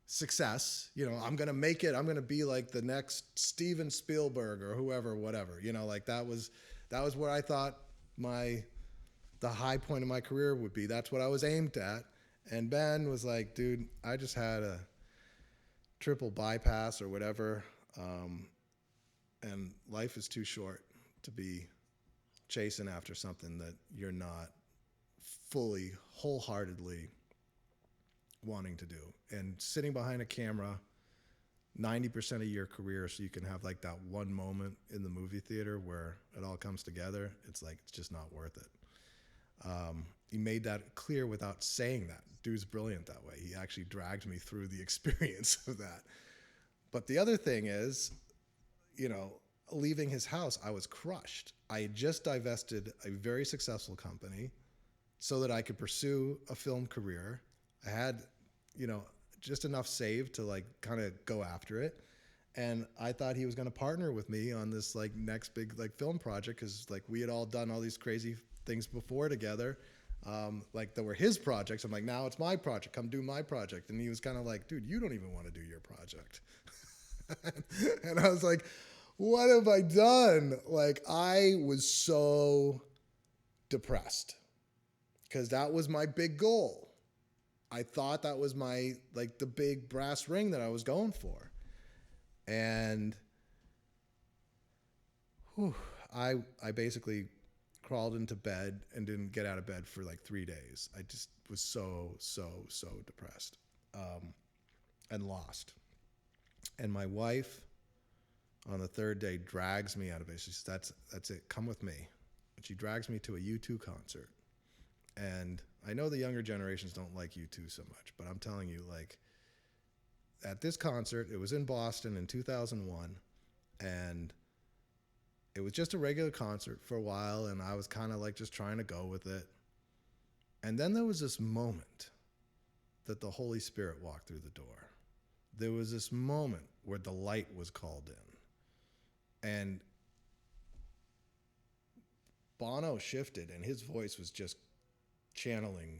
success. I'm gonna make it. I'm gonna be like the next Steven Spielberg or whoever, whatever. Like that was what I thought the high point of my career would be. That's what I was aimed at. And Ben was like, "Dude, I just had a triple bypass or whatever, and life is too short to be chasing after something that you're not fully, wholeheartedly wanting to do. And sitting behind a camera 90% of your career so you can have like that one moment in the movie theater where it all comes together, it's just not worth it." He made that clear without saying that. Dude's brilliant that way. He actually dragged me through the experience of that. But the other thing is, leaving his house, I was crushed. I had just divested a very successful company so that I could pursue a film career. I had, just enough saved to like kind of go after it. And I thought he was going to partner with me on this like next big like film project, because like we had all done all these crazy things before together. Like that were his projects. I'm like, now it's my project. Come do my project. And he was kind of like, "Dude, you don't even want to do your project." And I was like, what have I done? Like, I was so depressed because that was my big goal. I thought that was my, like, the big brass ring that I was going for. And I basically crawled into bed and didn't get out of bed for like 3 days. I just was so depressed and lost. And my wife on the third day drags me out of it. She says, that's it, come with me. And she drags me to a U2 concert. And I know the younger generations don't like U2 so much, but I'm telling you, like, at this concert, it was in Boston in 2001, and it was just a regular concert for a while, and I was kind of like just trying to go with it. And then there was this moment that the Holy Spirit walked through the door. There was this moment where the light was called in. And Bono shifted, and his voice was just channeling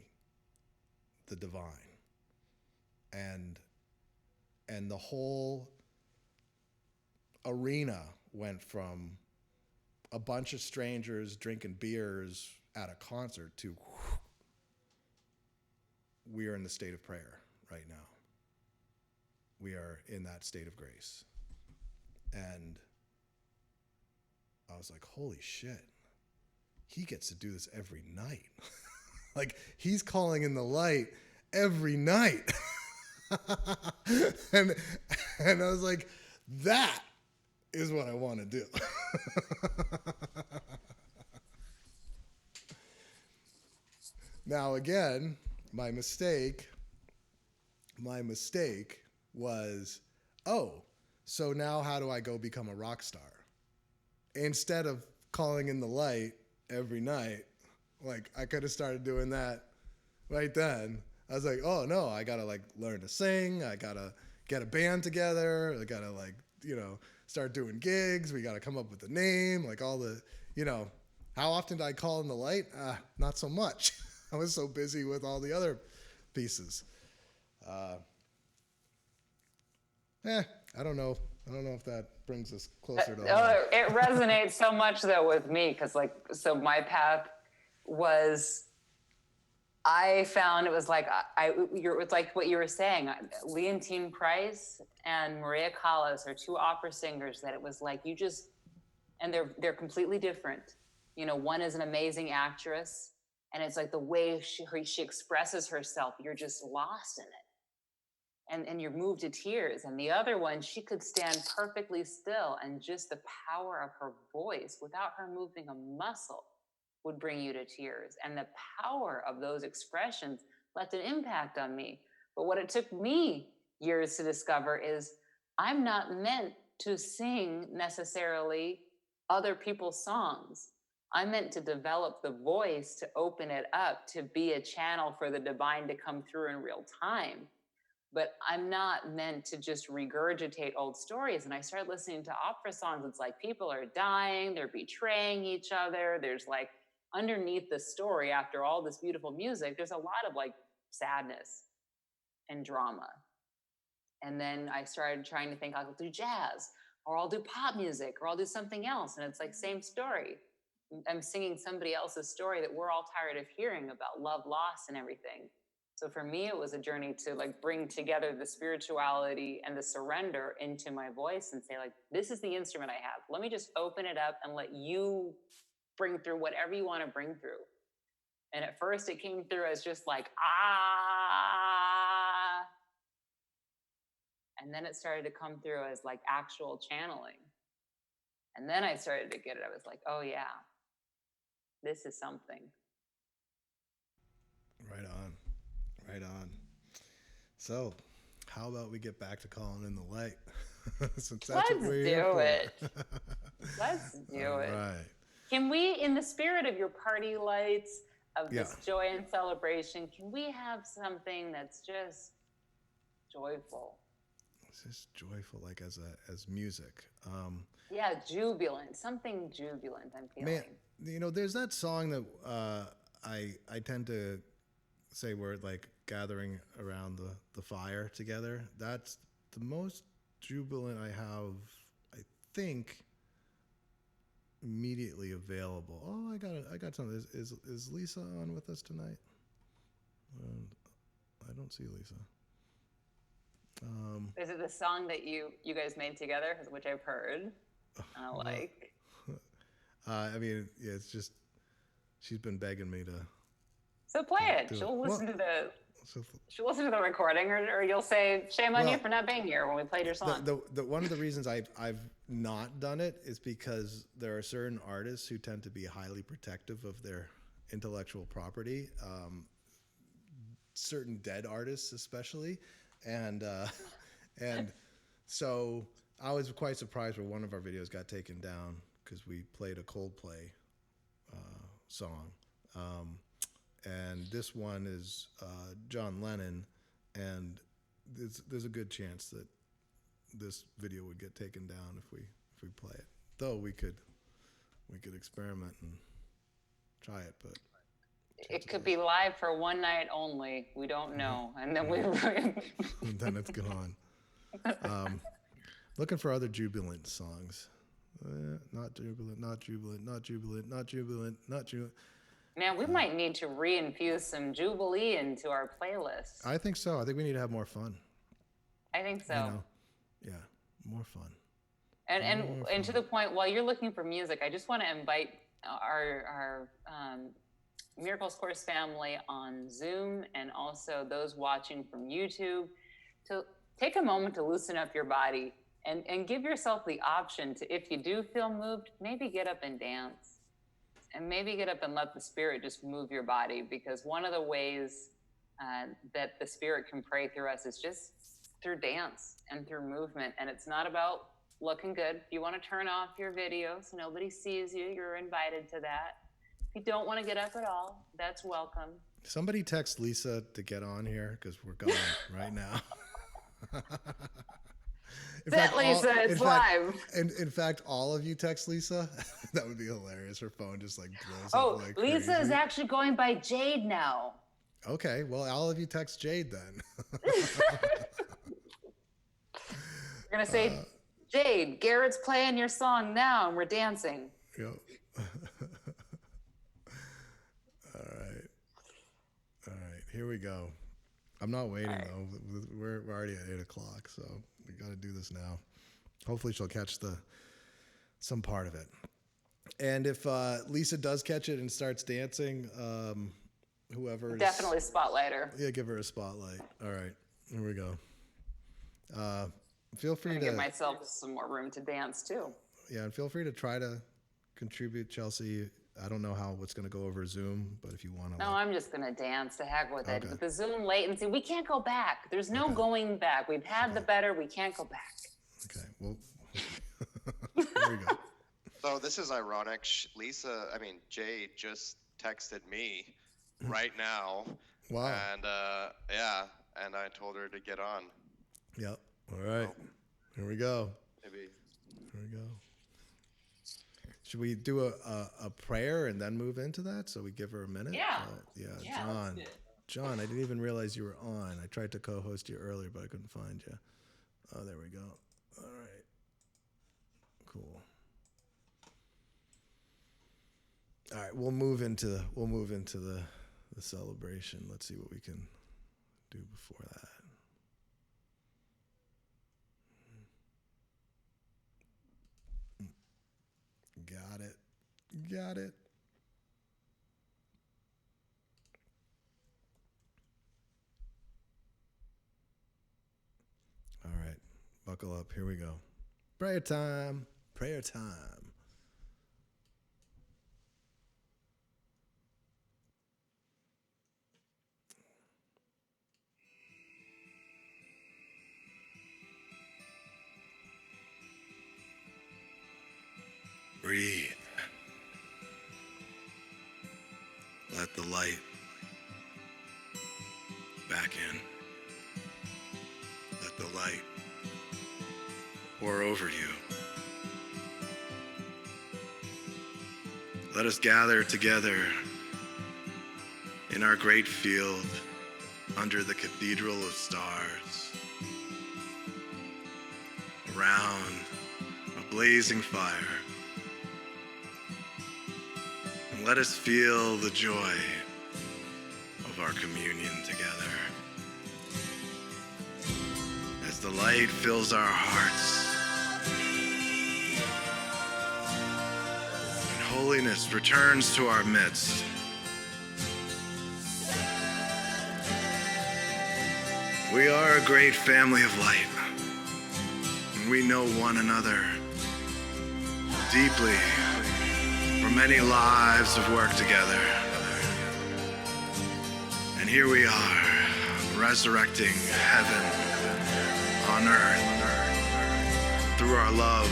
the divine. And the whole arena went from a bunch of strangers drinking beers at a concert to we are in the state of prayer right now. We are in that state of grace. And I was like, holy shit, he gets to do this every night. Like, he's calling in the light every night. and I was like, that is what I want to do. Now again, my mistake was, oh, so now how do I go become a rock star? Instead of calling in the light every night, like I could have started doing that right then. I was like, oh no, I gotta like learn to sing. I gotta get a band together. I gotta like, start doing gigs. We gotta come up with a name, like all the, how often did I call in the light? Not so much. I was so busy with all the other pieces. I don't know. I don't know if that brings us closer to home. It resonates so much though with me because so my path was, I found it was like it's like what you were saying. Leontine Price and Maria Callas are two opera singers that it was like and they're completely different. One is an amazing actress, and it's like the way she expresses herself, you're just lost in it. And you're moved to tears. And the other one, she could stand perfectly still, and just the power of her voice without her moving a muscle would bring you to tears. And the power of those expressions left an impact on me. But what it took me years to discover is I'm not meant to sing necessarily other people's songs. I'm meant to develop the voice to open it up, to be a channel for the divine to come through in real time. But I'm not meant to just regurgitate old stories. And I started listening to opera songs. It's like people are dying, they're betraying each other. There's like underneath the story, after all this beautiful music, there's a lot of like sadness and drama. And then I started trying to think, I'll do jazz, or I'll do pop music, or I'll do something else. And it's like, same story. I'm singing somebody else's story that we're all tired of hearing about love, loss, and everything. So for me, it was a journey to like bring together the spirituality and the surrender into my voice and say, like, this is the instrument I have. Let me just open it up and let you bring through whatever you want to bring through. And at first it came through as just like, ah. And then it started to come through as like actual channeling. And then I started to get it. I was like, oh yeah, this is something. Right on. Right on. So, how about we get back to calling in the light? Since that's what we're here for. Let's do it. Right. Can we, in the spirit of your party lights, of this joy and celebration, can we have something that's just joyful? It's just joyful, like as music. Yeah, jubilant. Something jubilant, I'm feeling. Man, there's that song that I tend to say we're like gathering around the fire together. That's the most jubilant I have, I think, immediately available. Oh, I got something. Is Lisa on with us tonight? I don't see Lisa. Is it the song that you guys made together, which I've heard? I like. I mean, yeah, it's just she's been begging me to. So play it. She'll listen to the. She'll listen to the recording, or you'll say, "Shame on you for not being here when we played your song." The one of the reasons I've not done it is because there are certain artists who tend to be highly protective of their intellectual property. Certain dead artists, especially, and so I was quite surprised when one of our videos got taken down because we played a Coldplay song. And this one is John Lennon, and there's a good chance that this video would get taken down if we play it. Though we could experiment and try it, but it could be live for one night only. We don't know, and then and then it's gone. Looking for other jubilant songs. Not jubilant, not jubilant, not jubilant, not jubilant, not jubilant. Man, we might need to reinfuse some Jubilee into our playlist. I think so. I think we need to have more fun. I think so. Yeah, more fun. And to the point, while you're looking for music, I just want to invite our Miracles Course family on Zoom, and also those watching from YouTube, to take a moment to loosen up your body and give yourself the option to, if you do feel moved, maybe get up and dance. and maybe get up and let the Spirit just move your body, because one of the ways that the Spirit can pray through us is just through dance and through movement. And it's not about looking good. If you want to turn off your video so nobody sees you, you're invited to that. If you don't want to get up at all, that's welcome. Somebody text Lisa to get on here, because we're going right now. Lisa, it's live. In fact, all of you text Lisa. That would be hilarious. Her phone just like blows up like Lisa crazy. is actually going by Jade now. Okay, well, all of you text Jade then. We're gonna say, Jade, Garrett's playing your song now, and we're dancing. Yep. All right, here we go. I'm not waiting though. We're already at 8:00, so we got to do this now. Hopefully she'll catch some part of it. And if Lisa does catch it and starts dancing, whoever definitely spotlight her. Yeah, give her a spotlight. All right, here we go. Feel free to give myself some more room to dance too. Yeah, and feel free to try to contribute, Chelsea. I don't know what's going to go over Zoom, but if you want to. No, I'm just going to dance. To heck with it. Okay. With the Zoom latency, we can't go back. There's no going back. We've had the better. We can't go back. Okay, well, there we go. So this is ironic. Jade just texted me right now. Wow. And and I told her to get on. Yep. All right. Here we go. Maybe. Here we go. Should we do a prayer and then move into that? So we give her a minute? Yeah. John, I didn't even realize you were on. I tried to co-host you earlier, but I couldn't find you. Oh, there we go. All right. Cool. All right, we'll move into the celebration. Let's see what we can do before that. Got it. All right, buckle up. Here we go. Prayer time. Breathe. Let the light back in. Let the light pour over you. Let us gather together in our great field under the cathedral of stars, around a blazing fire. And let us feel the joy of our communion together. As the light fills our hearts, holiness returns to our midst. We are a great family of light, and we know one another deeply from many lives of work together. And here we are, resurrecting heaven on earth through our love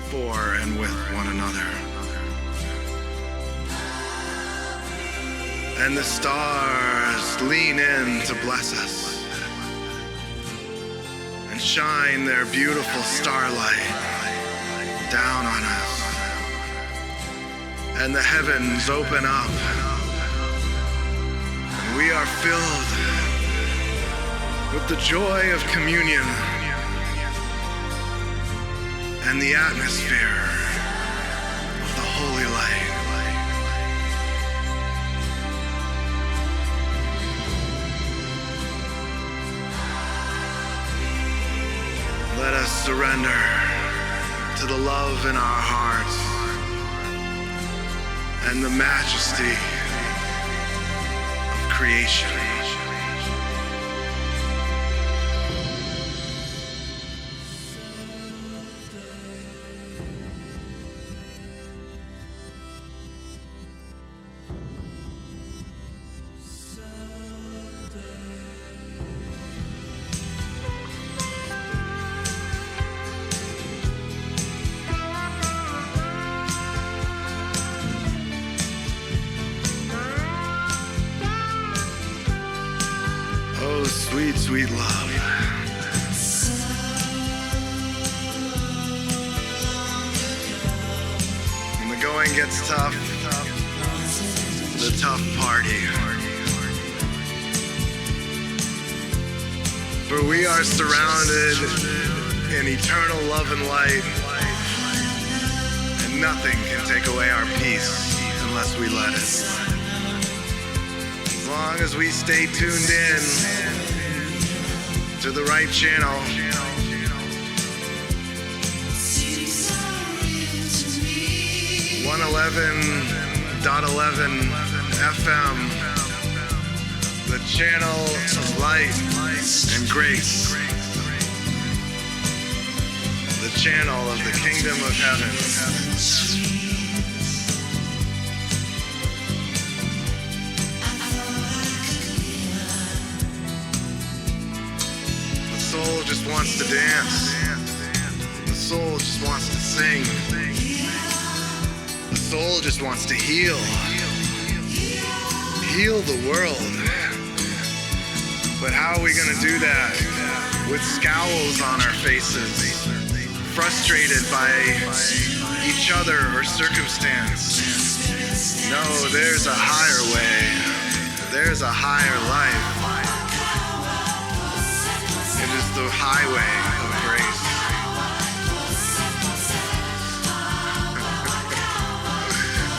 for and with one another. And the stars lean in to bless us and shine their beautiful starlight down on us. And the heavens open up, and we are filled with the joy of communion and the atmosphere of the holy light. Let us surrender to the love in our hearts and the majesty of creation. sweet love. When the going gets tough, the tough party. For we are surrounded in eternal love and light, and nothing can take away our peace unless we let it. As long as we stay tuned in to the right channel, 111.11 FM, the channel of light and grace, the channel of the kingdom of heaven. The soul just wants to dance. The soul just wants to sing. The soul just wants to heal. Heal the world. But how are we going to do that? With scowls on our faces, frustrated by each other or circumstance. No, there's a higher way. There's a higher life. It is the highway of grace.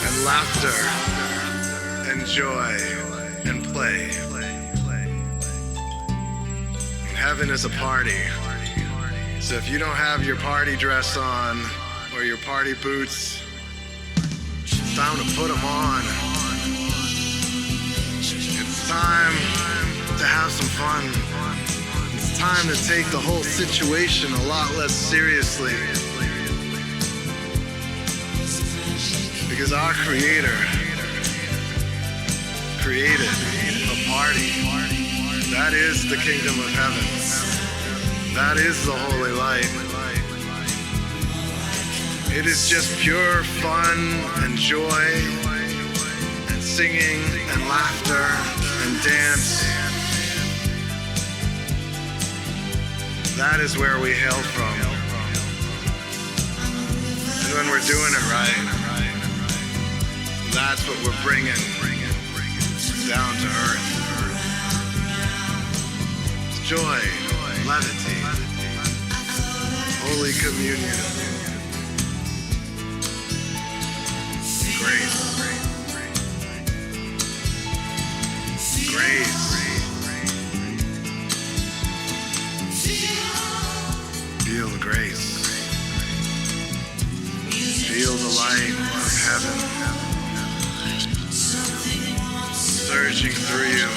And laughter and joy and play. Heaven is a party. So if you don't have your party dress on or your party boots, it's time to put them on. It's time to have some fun. It's time to take the whole situation a lot less seriously. Because our Creator created a party. That is the kingdom of heaven. That is the holy light. It is just pure fun and joy and singing and laughter and dance. That is where we hail from. And when we're doing it right, that's what we're bringing down to earth. Joy, levity, Holy Communion, grace, grace, feel the grace, feel the light of heaven surging through you.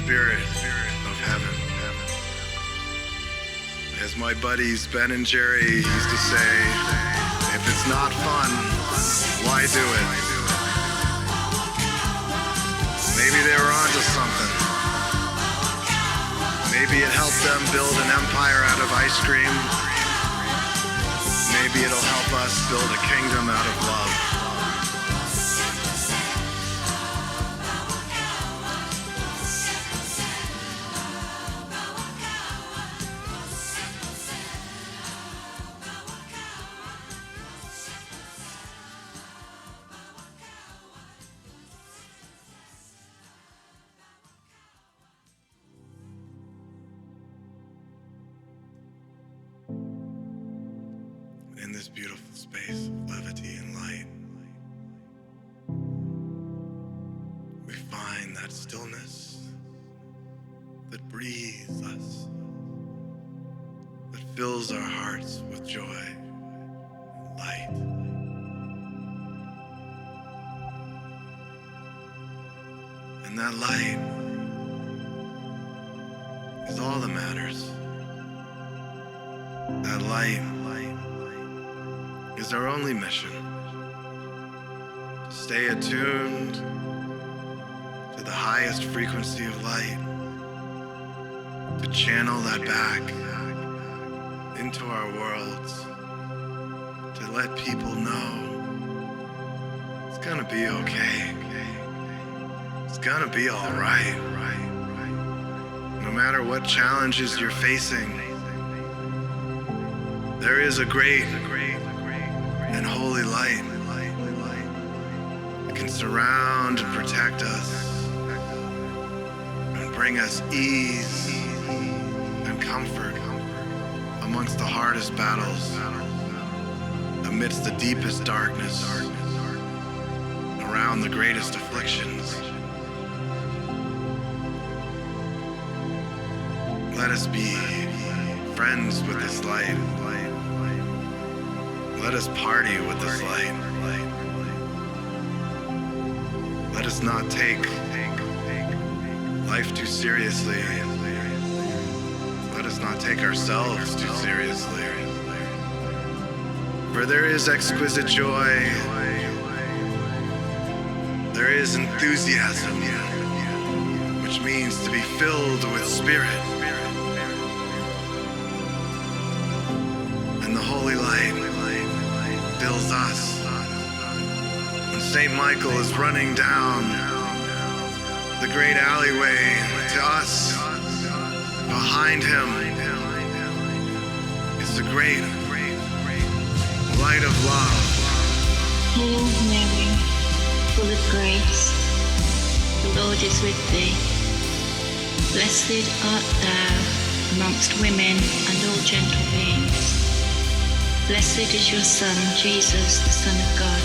Spirit of heaven. As my buddies Ben and Jerry used to say, if it's not fun, why do it? Maybe they were onto something. Maybe it helped them build an empire out of ice cream. Maybe it'll help us build a kingdom out of love. In this beautiful space of levity and light, we find that stillness that breathes us, that fills our hearts with joy and light. And that light is all that matters. That light is our only mission. To stay attuned to the highest frequency of light, to channel that back into our worlds, to let people know it's gonna be okay. It's gonna be all right. No matter what challenges you're facing, there is a great and holy light that can surround and protect us and bring us ease and comfort amongst the hardest battles, amidst the deepest darkness, around the greatest afflictions. Let us be friends with this light. Let us party with this light. Let us not take life too seriously. Let us not take ourselves too seriously. For there is exquisite joy. There is enthusiasm, which means to be filled with spirit. And the holy light fills us. When St. Michael is running down the great alleyway to us, behind him is the great light of love. Hail Mary, full of grace, the Lord is with thee. Blessed art thou amongst women and all gentle beings. Blessed is your Son, Jesus, the Son of God.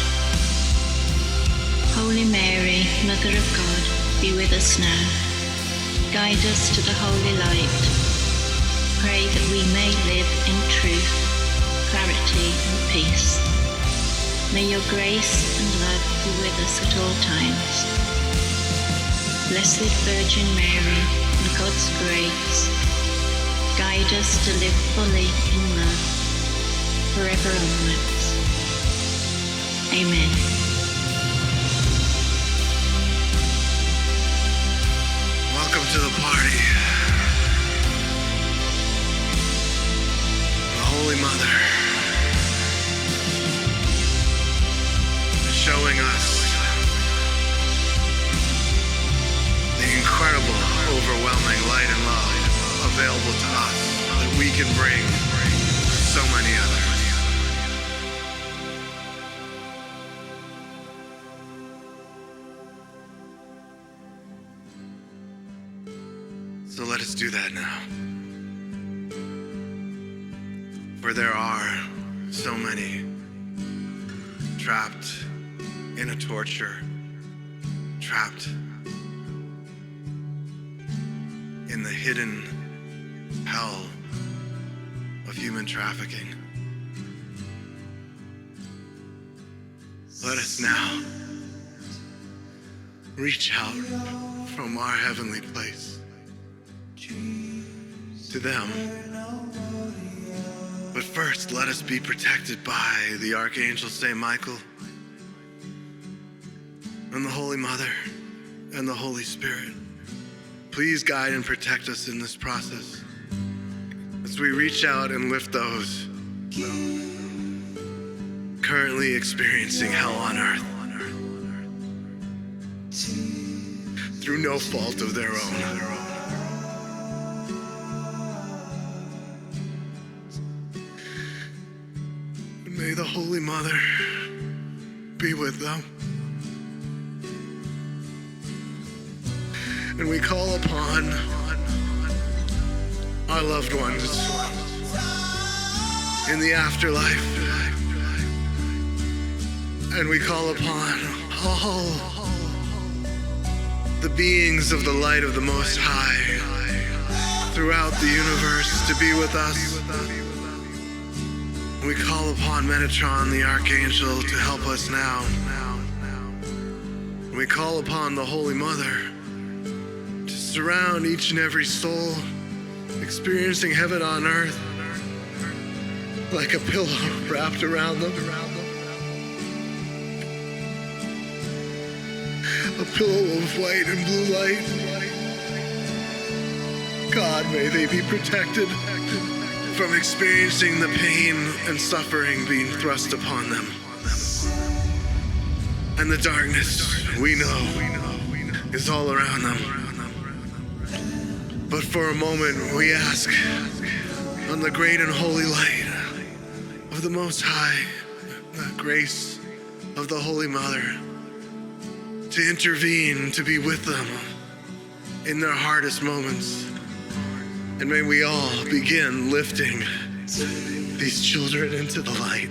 Holy Mary, Mother of God, be with us now. Guide us to the holy light. Pray that we may live in truth, clarity and peace. May your grace and love be with us at all times. Blessed Virgin Mary, in God's grace, guide us to live fully in love, forever onwards. Amen. Welcome to the party. The Holy Mother is showing us the incredible, overwhelming light and love available to us that we can bring to so many others. So let us do that now. For there are so many trapped in a torture, trapped in the hidden hell of human trafficking. Let us now reach out from our heavenly place to them. But first, let us be protected by the Archangel St. Michael and the Holy Mother and the Holy Spirit. Please guide and protect us in this process as we reach out and lift those currently experiencing hell on earth through no fault of their own. May the Holy Mother be with them. And we call upon our loved ones in the afterlife. And we call upon all the beings of the light of the Most High throughout the universe to be with us. We call upon Metatron, the Archangel, to help us now. We call upon the Holy Mother to surround each and every soul experiencing heaven on earth like a pillow wrapped around them. A pillow of white and blue light. God, may they be protected from experiencing the pain and suffering being thrust upon them. And the darkness, we know, is all around them. But for a moment, we ask, on the great and holy light of the Most High, the grace of the Holy Mother, to intervene, to be with them in their hardest moments. And may we all begin lifting these children into the light.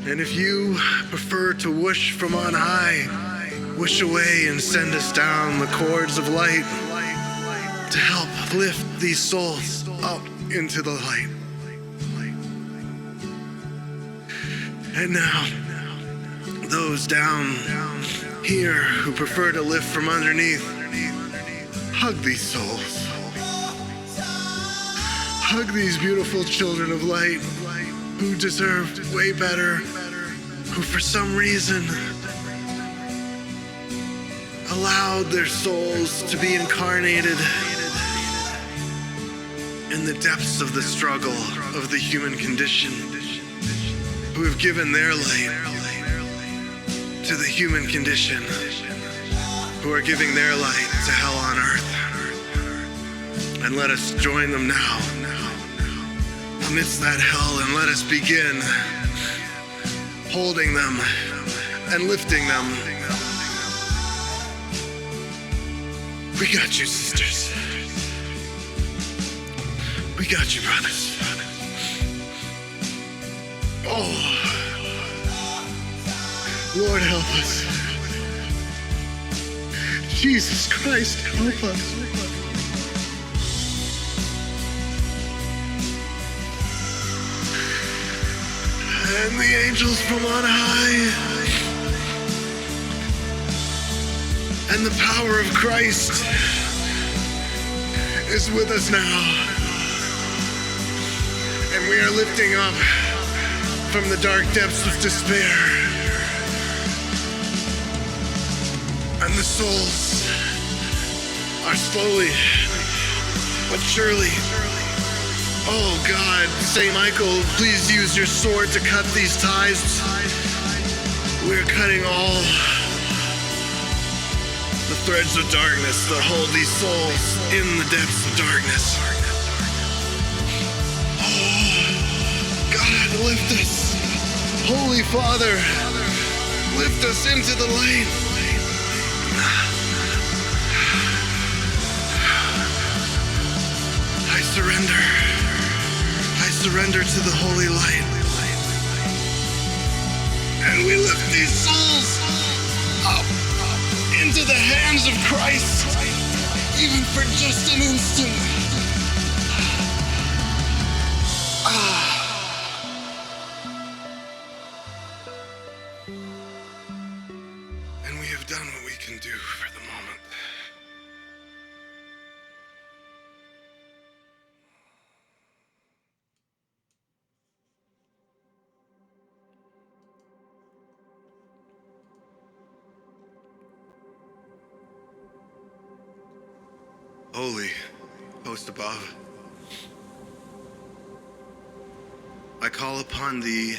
And if you prefer to wish from on high, wish away and send us down the cords of light to help lift these souls up into the light. And now, those down here who prefer to lift from underneath, hug these souls. Hug these beautiful children of light who deserve way better, who for some reason allowed their souls to be incarnated in the depths of the struggle of the human condition, who have given their light to the human condition, who are giving their light to hell on earth. And let us join them now amidst that hell, and let us begin holding them and lifting them. We got you, sisters. We got you, brothers. Oh, Lord, help us. Jesus Christ, help us. And the angels from on high, and the power of Christ is with us now. And we are lifting up from the dark depths of despair. And the souls are slowly but surely. Oh God, Saint Michael, please use your sword to cut these ties. We're cutting all the threads of darkness that hold these souls in the depths of darkness. Oh, God, lift us. Holy Father, lift us into the light. I surrender. I surrender to the holy light. And we lift these souls up into the hands of Christ, even for just an instant. And we have done what we can do for the moment. Holy host above, I call upon thee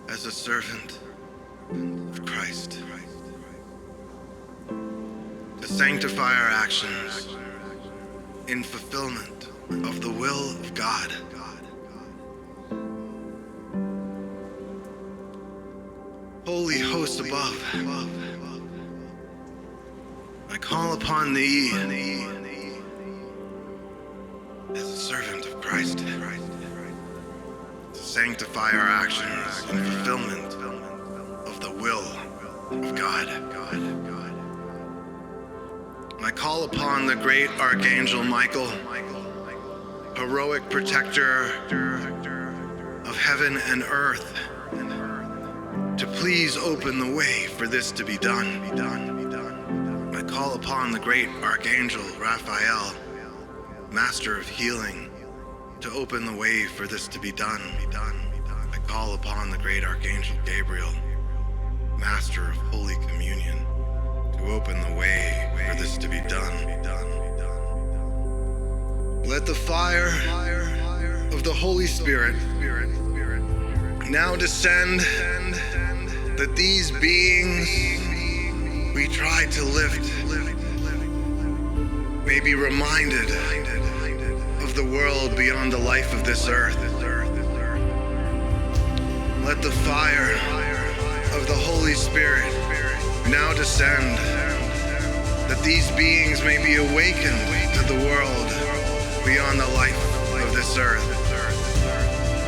as a servant of Christ to sanctify our actions in fulfillment of the will of God. Holy host above, I call upon thee as a servant of Christ to sanctify our actions in fulfillment of the will of God. I call upon the great Archangel Michael, heroic protector of heaven and earth, to please open the way for this to be done. I call upon the great Archangel Raphael, Master of Healing, to open the way for this to be done. I call upon the great Archangel Gabriel, Master of Holy Communion, to open the way for this to be done. Let the fire of the Holy Spirit now descend, that these beings we try to lift may be reminded of the world beyond the life of this earth. Let the fire of the Holy Spirit now descend, that these beings may be awakened to the world beyond the life of this earth.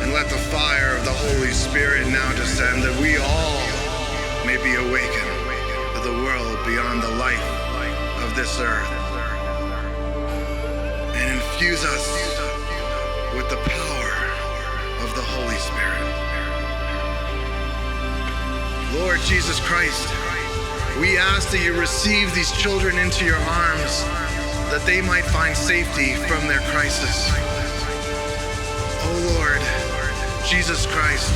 And let the fire of the Holy Spirit now descend, that we all may be awakened to the world beyond the life of this earth. And infuse us with the power of the Holy Spirit. Lord Jesus Christ, we ask that you receive these children into your arms, that they might find safety from their crisis. Oh Lord Jesus Christ,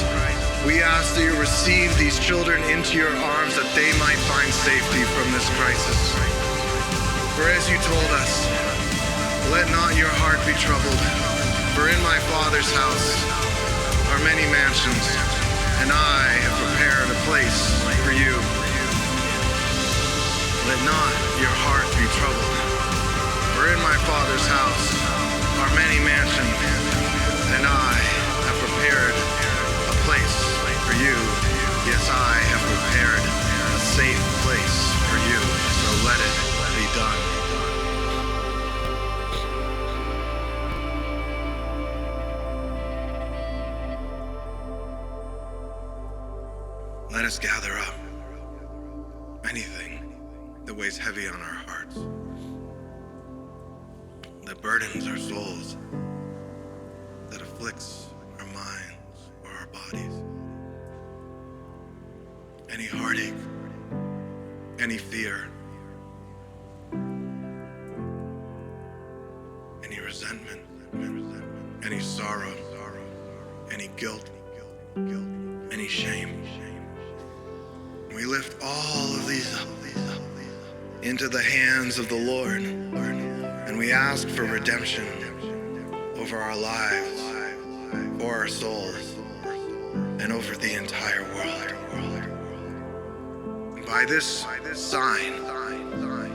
we ask that you receive these children into your arms, that they might find safety from this crisis. For as you told us, let not your heart be troubled, for in my Father's house are many mansions, and I have prepared a place for you. Let not your heart be troubled, for in my Father's house are many mansions, and I have prepared a place for you. Yes, I have prepared a safe place for you, so let it be done. Let us gather up anything that weighs heavy on our hearts, that burdens our souls, that afflicts our minds or our bodies. Any heartache, any fear, any resentment, any sorrow, any guilt, any shame. We lift all of these up into the hands of the Lord, and we ask for redemption over our lives, for our souls, and over the entire world. By this sign,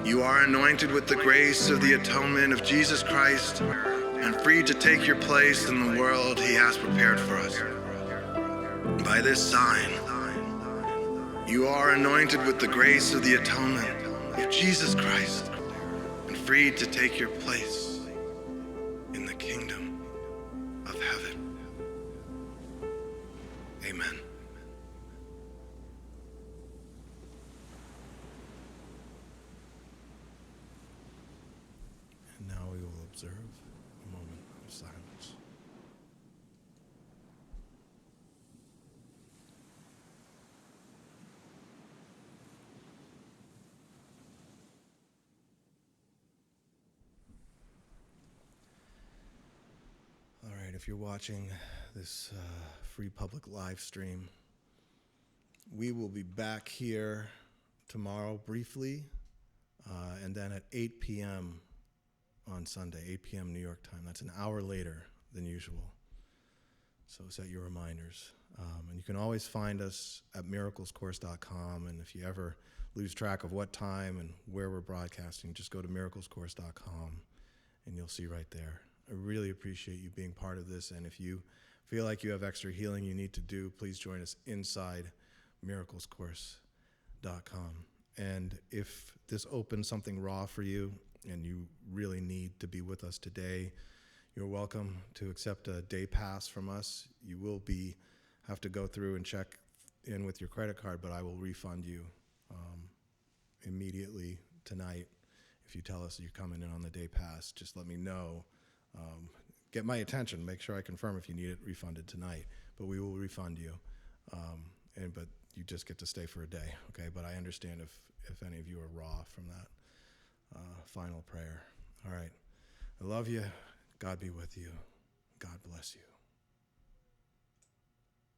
you are anointed with the grace of the atonement of Jesus Christ and free to take your place in the world he has prepared for us. By this sign, you are anointed with the grace of the atonement of Jesus Christ and freed to take your place in the kingdom of heaven. Amen. And now we will observe a moment of silence. All right, if you're watching this free public live stream, we will be back here tomorrow briefly, and then at 8 p.m. on Sunday, 8 p.m. New York time. That's an hour later than usual. So set your reminders. And you can always find us at miraclescourse.com. And if you ever lose track of what time and where we're broadcasting, just go to miraclescourse.com and you'll see right there. I really appreciate you being part of this. And if you feel like you have extra healing you need to do, please join us inside miraclescourse.com. And if this opens something raw for you and you really need to be with us today, you're welcome to accept a day pass from us. You will have to go through and check in with your credit card, but I will refund you immediately tonight. If you tell us you're coming in on the day pass, just let me know. Get my attention. Make sure I confirm if you need it refunded tonight. But we will refund you. But you just get to stay for a day, okay? But I understand if any of you are raw from that final prayer. All right. I love you. God be with you. God bless you.